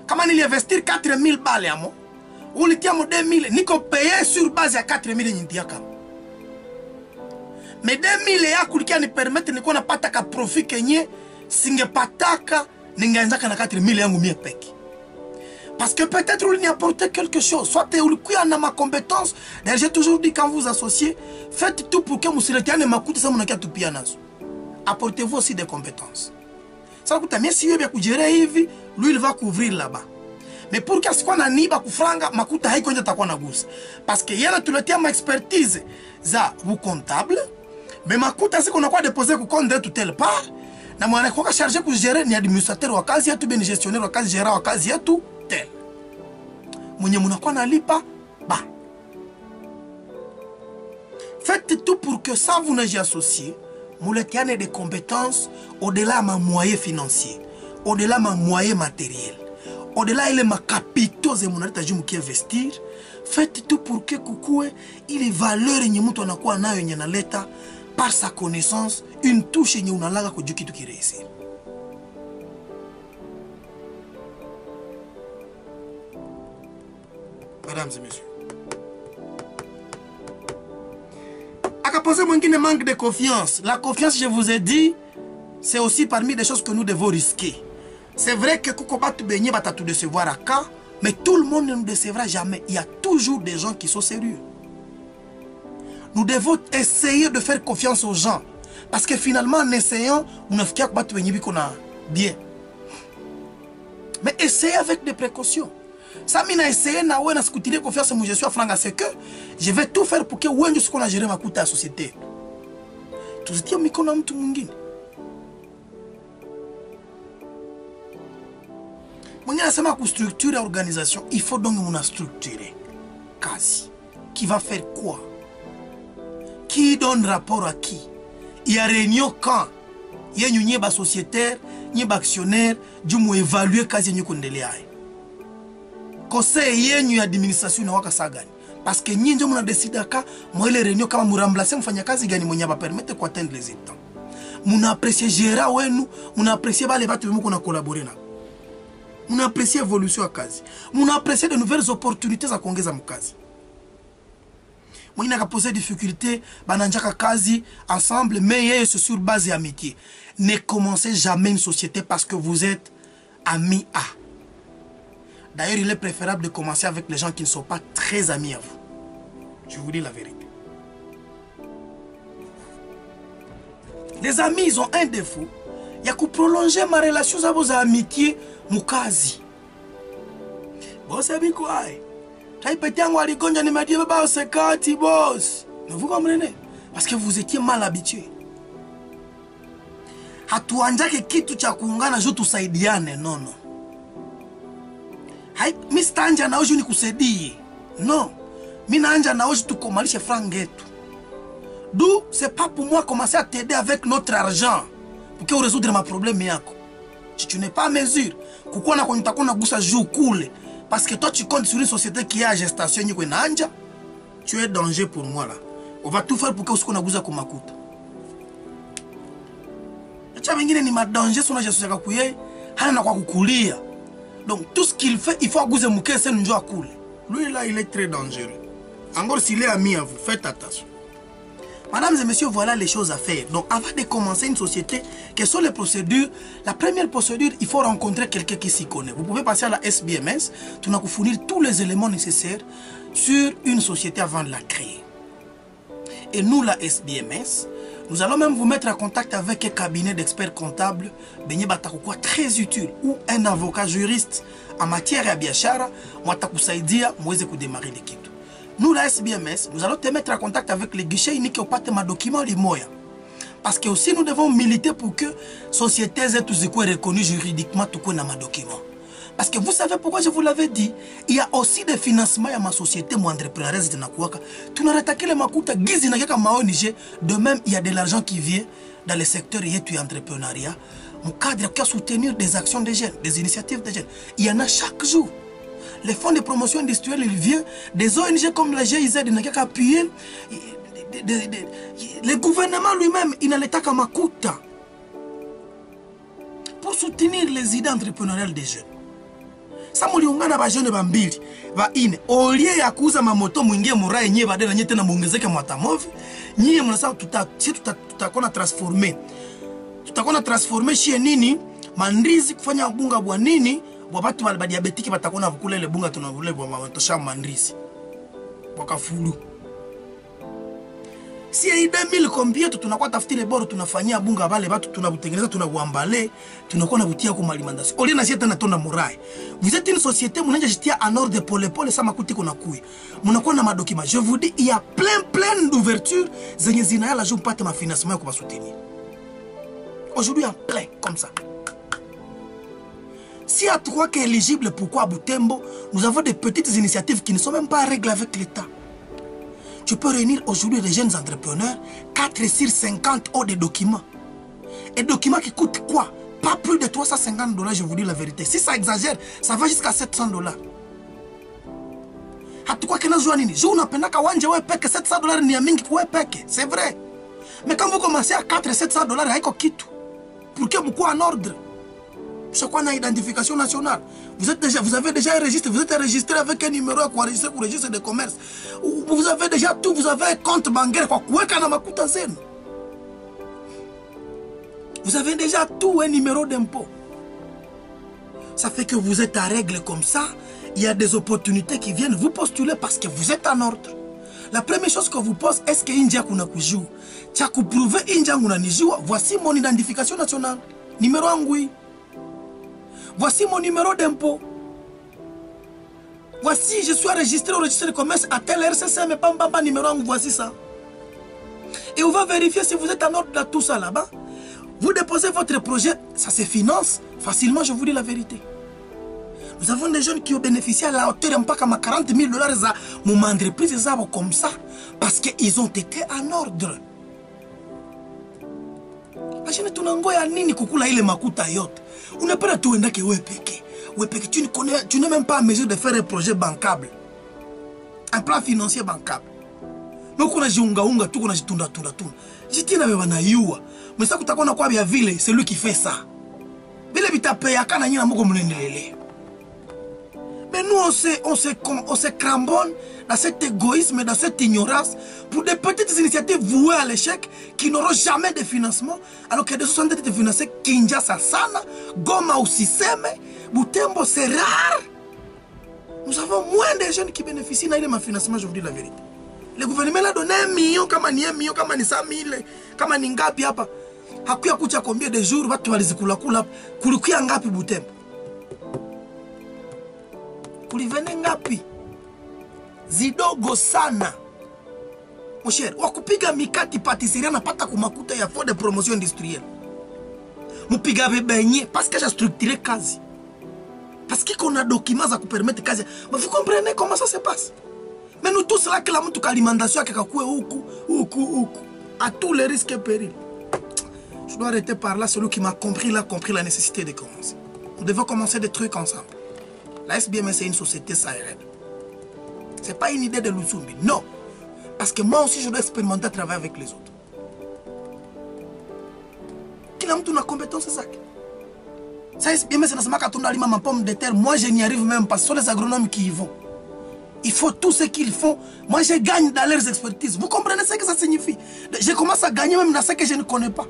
Comment il investir 4 000 balles à moi? Ou il tient 2 000, ni qu'on paye sur base à 4 000 n'indiaka. Mais 2 000 ya kulikia ni permettre ni qu'on n'a pas taka profit kenye singe pataka n'inganzaka na 4 000 yangu mie peki. Parce que peut-être il n'y apporte quelque chose. Soit tu as ma compétence. J'ai toujours dit quand vous associez, faites tout pour que vous soyez ma coûte ça mon tout pianazo. Apportez-vous aussi des compétences. Ça coûte mais si vous gérer lui il va couvrir là-bas. Mais pour que ce qu'on a ni ba kufranga makuta haiko nje takuwa na gusa. Parce que yala tuletea ma expertise za vous comptable, mais makuta c'est qu'on a quoi déposer ku compte tout tel part. Na mwana kwa charger ku gérer ni administrateur wa kazi yetu ben gestionnaire wa kazi gérant wa kazi yetu. Faites tout pour que ça vous n'ayez associé, vous ayez des compétences au-delà de mes moyens financiers. au-delà ma moyen matériel, au-delà il est ma capitaux et mon arrêt qui investir, faites tout pour que kukue il valeur yenye mtu anakuwa nayo yenye naleta par sa connaissance une touche yenye unalaga kujua kitu kirahisi. Mesdames et messieurs, à poser mwingine manque de confiance. La confiance, je vous ai dit, c'est aussi parmi les choses que nous devons risquer. C'est vrai que Koko Batu Benye va tout décevoir à cas, mais tout le monde ne nous décevra jamais. Il y a toujours des gens qui sont sérieux. Nous devons essayer de faire confiance aux gens. Parce que finalement, en essayant, on a fait Batu Benye qu'on a bien. Mais essayez avec des précautions. Ça m'a essayé na ouais na scouter confiance moi je suis à franga c'est que je vais tout faire pour que wengi ce qu'on a géré ma coûte à la société. Tout ce qui est mikono mtu mwingine. Mwingine anasema ku structure organisation, il faut donc on a structuré kazi. Qui va faire quoi? Qui donne rapport à qui? Il y a réunion quand? Il y a une ba sociétaire, une ba actionnaire, du moins évaluer kazi yenye kuendelea. Conseil yenyu ya administration na waka sagani parce que nyinyi ndio mnadecide ka mwele réunion kama muremplacer mfanyakazi gani mwenye ba permettre kwa atteindre les états. Muna apprécier gérer wenu, muna apprécier bale batu bemko na collaborer na. Muna apprécier évolution ya kazi. Muna apprécier de nouvelles opportunités za kuongeza mkazi. Mwingine akaposer difficulté bananjaka kazi ensemble mais yeye c'est sur base d'amitié. Ne commencez jamais une société parce que vous êtes amis à. D'ailleurs, il est préférable de commencer avec les gens qui ne sont pas très amis à vous. Je vous dis la vérité. Les amis, ils ont un défaut. Il y a que prolonger ma relation avec vos amitiés, mukazi. Bon, c'est bien quoi? Tu peux dire que tu m'as dit que c'est kati, boss. Mais vous comprenez? Parce que vous étiez mal habitués. Hatuanjake kitu cha kuungana juu tusaidiane, non. Mi sitanja na oju ni kusaidie. Non. Mi naanja na oju tukomalishe franc yetu. D'où c'est pas pour moi commencer à t'aider avec notre argent pour que résoudre ma problème yako. Si tu n'es pas à mesure, pourquoi na konita na gusa jou coule parce que toi tu comptes sur une société qui a gestation yiko inaanja, tu es danger pour moi là. On va tout faire pour que usko na gusa kumakuta. Acha wengine ni madanger sona gestion yako kuye, hana na kwa kukulia. Donc tout ce qu'il fait, il faut agouser mouké, c'est une joie cool. Lui là, il est très dangereux. Encore s'il est ami à vous, faites attention. Mesdames et messieurs, voilà les choses à faire. Donc avant de commencer une société, quelles sont les procédures? La première procédure, il faut rencontrer quelqu'un qui s'y connaît. Vous pouvez passer à la SBMS, tu n'as qu'à fournir tous les éléments nécessaires sur une société avant de la créer. Et nous, la SBMS, nous allons même vous mettre en contact avec un cabinet d'experts comptables très utile ou un avocat juriste en matière ya biashara mwatakusaidia muweze kudémarrer l'équipe. Nous la SBMS, nous allons te mettre en contact avec les guichets uniques au pate ma document limoya. Parce que aussi nous devons militer pour que sociétés zetu zikuwe reconnues juridiquement tout na ma document. Parce que vous savez pourquoi je vous l'avais dit, il y a aussi des financements à ma société, mon entrepreneur, tu n'as attaqué les makuta, gizi na kaka maonige. De même, il y a de l'argent qui vient dans le secteur et entrepreneuriat. Mon cadre qui a soutenir des actions des jeunes, des initiatives des jeunes. Il y en a chaque jour. Les fonds de promotion industrielle, il vient des ONG comme la GIZ, il n'a qu'à appuyer. Le gouvernement lui-même, il n'a l'état qu'à makuta pour soutenir les idées entrepreneuriales des jeunes. Ça muliungana ba jeune bambili ba ine olie ya kuuza mamoto mwingie murai nyie badela nyie tena muongezeke mwatamovi nyie mnasema tutakona transformer shie nini mandrizi kufanya bunga bwa nini bwa batu ba diabetiki batakona kula ile bunga tunavule bwa matosha mandrizi wakafulu. Si ya 2000 combien tunakuwa tafuti le boro tunafanyia bunga bale batu tunabutengeneza tunabuambale tunakuwa na butia kwa alimentation. Oli na sieta na tonda murai. Vous êtes une société mnanja jitia en ordre pole sama kuti kuna kui. Mnakuwa na madokima. Je vous dis il y a plein d'ouvertures zenye zinayala juu mpate ma financement kwa soutenir. Aujourd'hui en plein comme ça. Si à toi qui est éligible pourquoi à Butembo, nous avons des petites initiatives qui ne sont même pas en règle avec l'État. Tu peux réunir aujourd'hui des jeunes entrepreneurs, 4 sur 50 euros de documents. Et documents qui coûtent quoi? pas plus de 350 $, je vous dis la vérité. Si ça exagère, ça va jusqu'à 700 $. Hatukuwa kena zua nini? Zua unapendaka wanje we peke 700 $, ni ya mingi kuwe peke. C'est vrai. Mais quand vous commencez à 400-700 $, haiko kitu. Pour que vous soyez en ordre. C'est quoi une identification nationale? Vous avez déjà un registre, vous êtes enregistré avec un numéro à quoi enregistrer pour le registre de commerce. Vous avez déjà tout, vous avez un compte bancaire. Vous avez déjà tout, un numéro d'impôt. Ça fait que vous êtes à règle comme ça. Il y a des opportunités qui viennent vous postuler parce que vous êtes en ordre. La première chose que vous pose, est-ce que India kuna kujua? Tia kuprouver India kuna nijua. Voici mon identification nationale. Numéro angui. Voici mon numéro d'impôt. Voici, je suis enregistré au registre de commerce à tel RCC, mais pas numéro angui. Voici ça. Et on va vérifier si vous êtes en ordre de tout ça là-bas. Vous déposez votre projet, ça se finance facilement, je vous dis la vérité. Nous avons des jeunes qui ont bénéficié à la hauteur de 40 000 $. Mon entreprise comme ça parce qu'ils ont été en ordre. Imagine tunangoya nini kukula ile makuta yote. Unapenda tu uendake wewe peke. Tu n'es même pas en mesure de faire un projet bancable. Un plan financier bancable. Mais kuna jiunga tu kuna jitunda. Jitina beba na yua. Mais ça kutakona kwa bia vile, c'est lui qui fait ça. Vile bitapea kana nyina moko mlendelele. Mais nous, on se cramponne dans cet égoïsme, dans cette ignorance, pour des petites initiatives vouées à l'échec, qui n'auront jamais de financement, alors que des sont de financer Kinshasa Sana, Goma ou Siseme, Butembo, c'est rare. Nous avons moins de jeunes qui bénéficient de financement, je vous dis la vérité. Le gouvernement a donné 1 million, comme 1 million, comme 100 000, comme un ngapi hapa. Hakuya kucha combien de jours, watu walizikula kulikuya ngapi Butembo. Kulivene ngapi? Zidogo sana. Mon cher, wakupiga mikati patisserie napata kumakuta ya fond de promotion industrielle. Mupiga bebenye parce que j'ai structuré kazi. Parce qu'on a documents à vous permettre kazi. Mais vous comprenez comment ça se passe? Mais nous tous là que la mtu alimentation à kakakue huku à tous les risques et périls. Je dois arrêter par là. Celui qui m'a compris là compris la nécessité de commencer. Nous devons commencer des trucs ensemble. La SBM, c'est une société sahélienne. Ce n'est pas une idée de Lusumbi. Non. Parce que moi aussi, je dois expérimenter à travailler avec les autres. Qui a une compétence, c'est ça. Ça SBM, c'est ma pomme de terre. Moi, je n'y arrive même pas. Ce sont les agronomes qui y vont. Il faut tout ce qu'ils font. Moi, je gagne dans leurs expertises. Vous comprenez ce que ça signifie? Je commence à gagner même dans ce que je ne connais pas.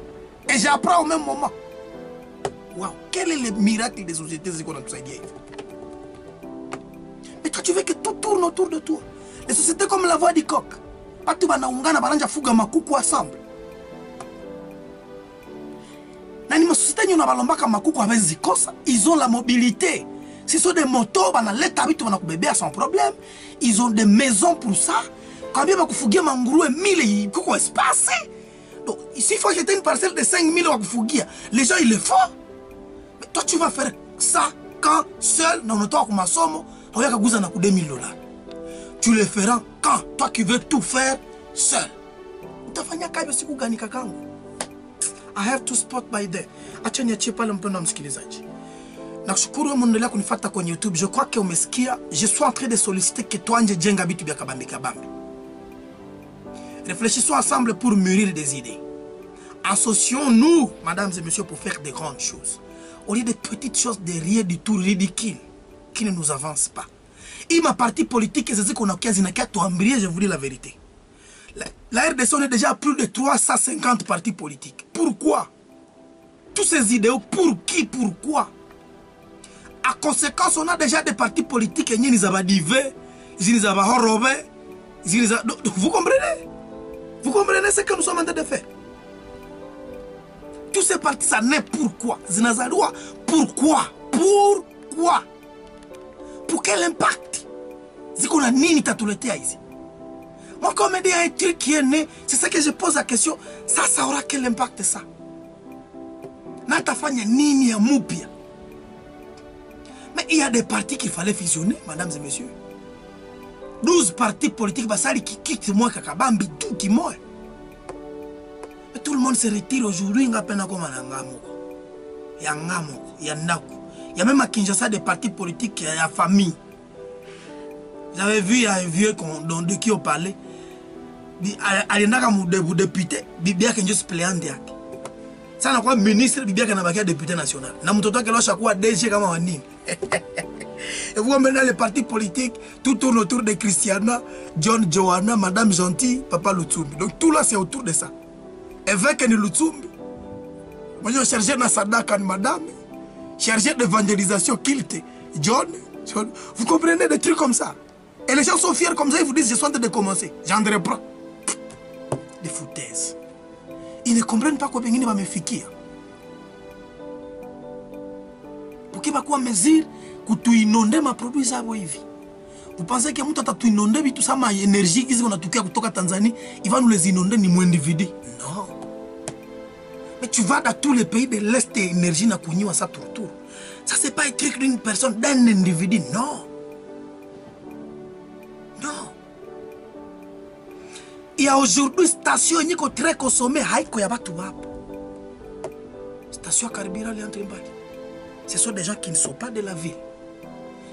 Et j'apprends au même moment. Waouh. Quel est le miracle des sociétés qu'on a tout ça? Mais toi, tu veux que tout tourne autour de toi. Les sociétés comme la voix du coq. Patu banaungana baranja fuga makuku ensemble. Nani ma société nyona balombaka makuku avec kosa, ils ont la mobilité. Ce sont des motos, banaleta habitu banakubebea sans problème. Ils ont des maisons pour ça. Quand bien bakufugia manguruwe 1000 kuko espace. Donc ici il faut jeter une parcelle de 5000 bakufugia. Les gens ils le font. Mais toi tu vas faire ça quand seul dans notre toit comme masomo. Tu le feras quand toi qui veux tout faire seul. I have to spot by there. Acha niachie pale mpendwa msikilizaji. Nakushukuru wewe mwendelea kunifuata kwenye YouTube. Je crois que umesikia. Je suis en train de solliciter que toi nje jenga bitu bya kabambi. Réfléchissons ensemble pour mûrir des idées. Associons-nous, mesdames et messieurs, pour faire de grandes choses. Au lieu de petites choses de rien du tout ridicules qui ne nous avancent pas. Et ma partie politique, c'est ce qu'on a embrayé, je vous dis la vérité. La RDC, on est déjà à plus de 350 partis politiques. Pourquoi? Tous ces idéaux, pour qui, pourquoi? À conséquence, on a déjà des partis politiques et ils ont divé, ils ont horrobé, vous comprenez? Vous comprenez ce que nous sommes en train de faire? Tous ces partis, ça n'est pourquoi? Zinazalua, pourquoi? Pourquoi? Pour quel impact? C'est qu'on a nini tatuletea ici. Moi, comme il y a un truc qui est né, c'est ça que je pose la question. Ça aura quel impact ça? Natafanya nini ya mupia? Mais il y a des partis qu'il fallait fusionner, mesdames et messieurs. 12 partis politiques, basali qui quittent moi, kakabambi, tout qui moi. Mais tout le monde se retire aujourd'hui, ngapena comme un angamo. Il y a Ngamo, il y a Ndako. Il y a même à Kinshasa des partis politiques, il y a famille. Vous avez vu, il y a un vieux de qui on parlait. Il y a un député, il y a un suppléant. Ça n'a pas ministre, il y a un député national. Il y a un DG comme on dit. Et vous maintenant les partis politiques, tout tourne autour de Christiana, John, Johanna, Madame Gentil, Papa Lutsumbi. Donc tout là c'est autour de ça. Évêque de Lutsumbi. Moi je cherchais dans Sadaka Madame, cherchais d'évangélisation Kilte, John. Vous comprenez des trucs comme ça. Et les gens sont fiers comme ça, ils vous disent je suis en train de commencer. J'en reprends. Des foutaises. Ils ne comprennent pas combien il va me fiquer. Pour qu'il va quoi mesure que tu inondes ma produit ça vous pensez que tout tu inondes tout ça ma énergie qu'ils ont a kutoka Tanzanie, il va nous les inonder ni moins individu. Non. Mais tu vas dans tous les pays de l'Est et l'énergie n'a connu à ça tour. Ça c'est pas un truc d'une personne, d'un individu, non. Non. Il y a aujourd'hui station qui est très consommée, haïko ya batu wapo. Station carburant les entrées. Ce sont des gens qui ne sont pas de la ville.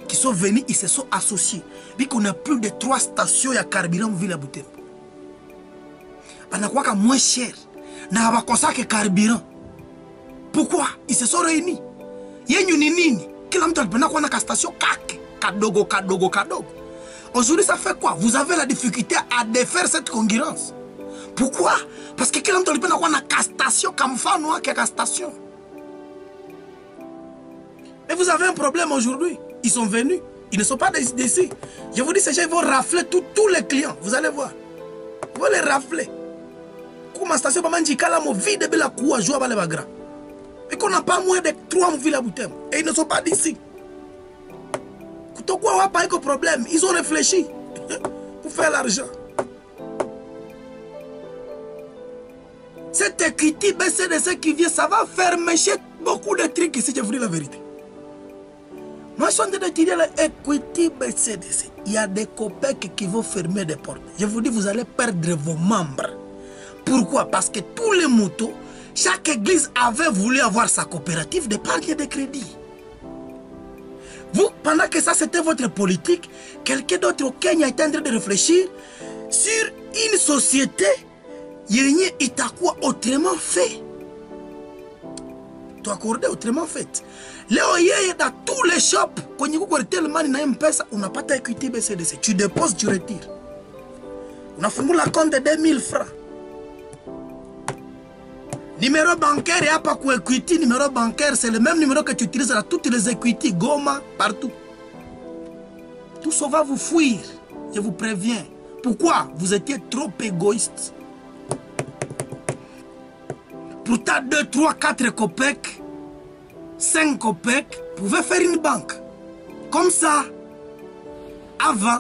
Qui sont venus, ils se sont associés. Vu qu'on a plus de 3 stations à carburant en ville à Butembo. On a quoi moins cher. On a quoi que carburant. Pourquoi? Ils se sont réunis. Il y a une nini. Quel homme a une station kadogo. Aujourd'hui, ça fait quoi? Vous avez la difficulté à défaire cette concurrence. Pourquoi? Parce que quel homme a une station comme fan noir qui a une station. Et vous avez un problème aujourd'hui. Ils sont venus. Ils ne sont pas d'ici. Je vous dis, ces gens vont rafler tous les clients. Vous allez voir. Ils vont les rafler. Comme ma station, vide de la cour à jouer avec les bagrats. Et qu'on n'a pas moins de 3 villes à Butembo. Et ils ne sont pas d'ici. Pourquoi on n'a pas eu de problème? Ils ont réfléchi pour faire l'argent. Cette équité BCDC qui vient, ça va faire mécher beaucoup de trucs ici, je vous dis la vérité. Moi, je suis en train de dire l'équité BCDC. Il y a des COPEC qui vont fermer des portes. Je vous dis, vous allez perdre vos membres. Pourquoi? Parce que tous les motos, chaque église avait voulu avoir sa coopérative d'épargne et de crédit. Vous, pendant que ça c'était votre politique, quelqu'un d'autre au Kenya est en train de réfléchir sur une société yenye itakuwa autrement fait. Tu accordé autrement fait. Léo yeye dans tous les shops, quand il y a tellement de M-Pesa, on n'a pas d'équité BCDC. Tu déposes, tu retires. On a fait la compte de 2000 francs. Numéro bancaire, il n'y a pas quoi equity. Numéro bancaire, c'est le même numéro que tu utilises dans toutes les equity, Goma, partout. Tout ça va vous fuir. Je vous préviens. Pourquoi? Vous étiez trop égoïste. Pourtant, 2, 3, 4 COPEC, 5 COPEC, pouvaient faire une banque. Comme ça, avant.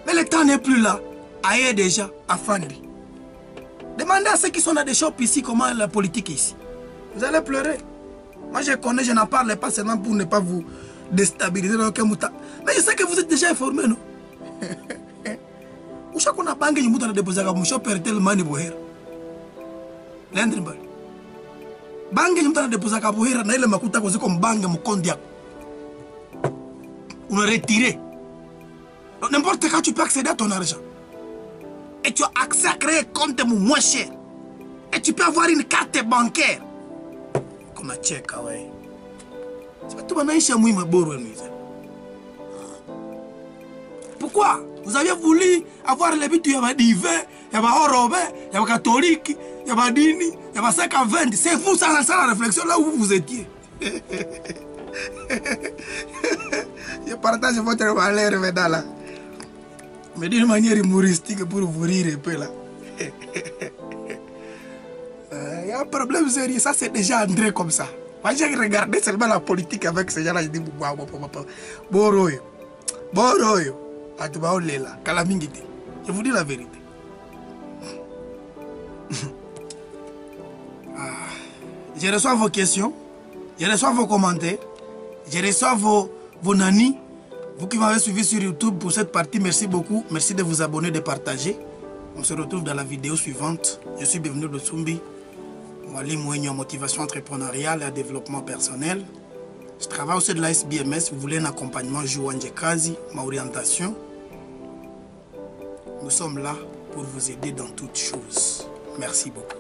Mais le temps n'est plus là. Aïe déjà, à Fandi. Demandez à ceux qui sont dans des shops ici comment est la politique ici. Vous allez pleurer. Moi je connais, je n'en parle pas seulement pour ne pas vous déstabiliser dans aucun mouta. Mais je sais que vous êtes déjà informés, non? Où chaque on a banque, il y a déposé à mon shop tellement de bohère. L'endrimbal. Banque, il y a déposé à bohère, n'a il m'a coûté comme banque, mon compte diable. On a retiré. N'importe quand tu peux accéder à ton argent. Et tu as accès à créer un compte moins cher. Et tu peux avoir une carte bancaire. Comme un chèque, ouais. C'est pas tout le monde qui a mis. Pourquoi? Vous avez voulu avoir les buts, il y avait divin, il y avait Orobé, il y avait catholique, il y avait Dini, il y avait 5 à 20. C'est vous, ça la réflexion là où vous étiez. Je partage votre valeur, mesdames là. Mais d'une manière humoristique pour vous rire un peu là. Il y a un problème sérieux, ça c'est déjà André comme ça. Moi j'ai regardé seulement la politique avec ces gens-là, je dis Boroyo, Boroyo, Atubao Lela, Kalamingiti. Je vous dis la vérité. Je reçois vos questions, je reçois vos commentaires, je reçois vos nanis. Vous qui m'avez suivi sur YouTube pour cette partie, merci beaucoup. Merci de vous abonner, de partager. On se retrouve dans la vidéo suivante. Je suis bienvenu de Tsumbi. mwalimu wenye wa motivation entrepreneuriale et développement personnel. Je travaille aussi de la SBMS. Vous voulez un accompagnement, Jouanje Kazi, ma orientation. Nous sommes là pour vous aider dans toutes choses. Merci beaucoup.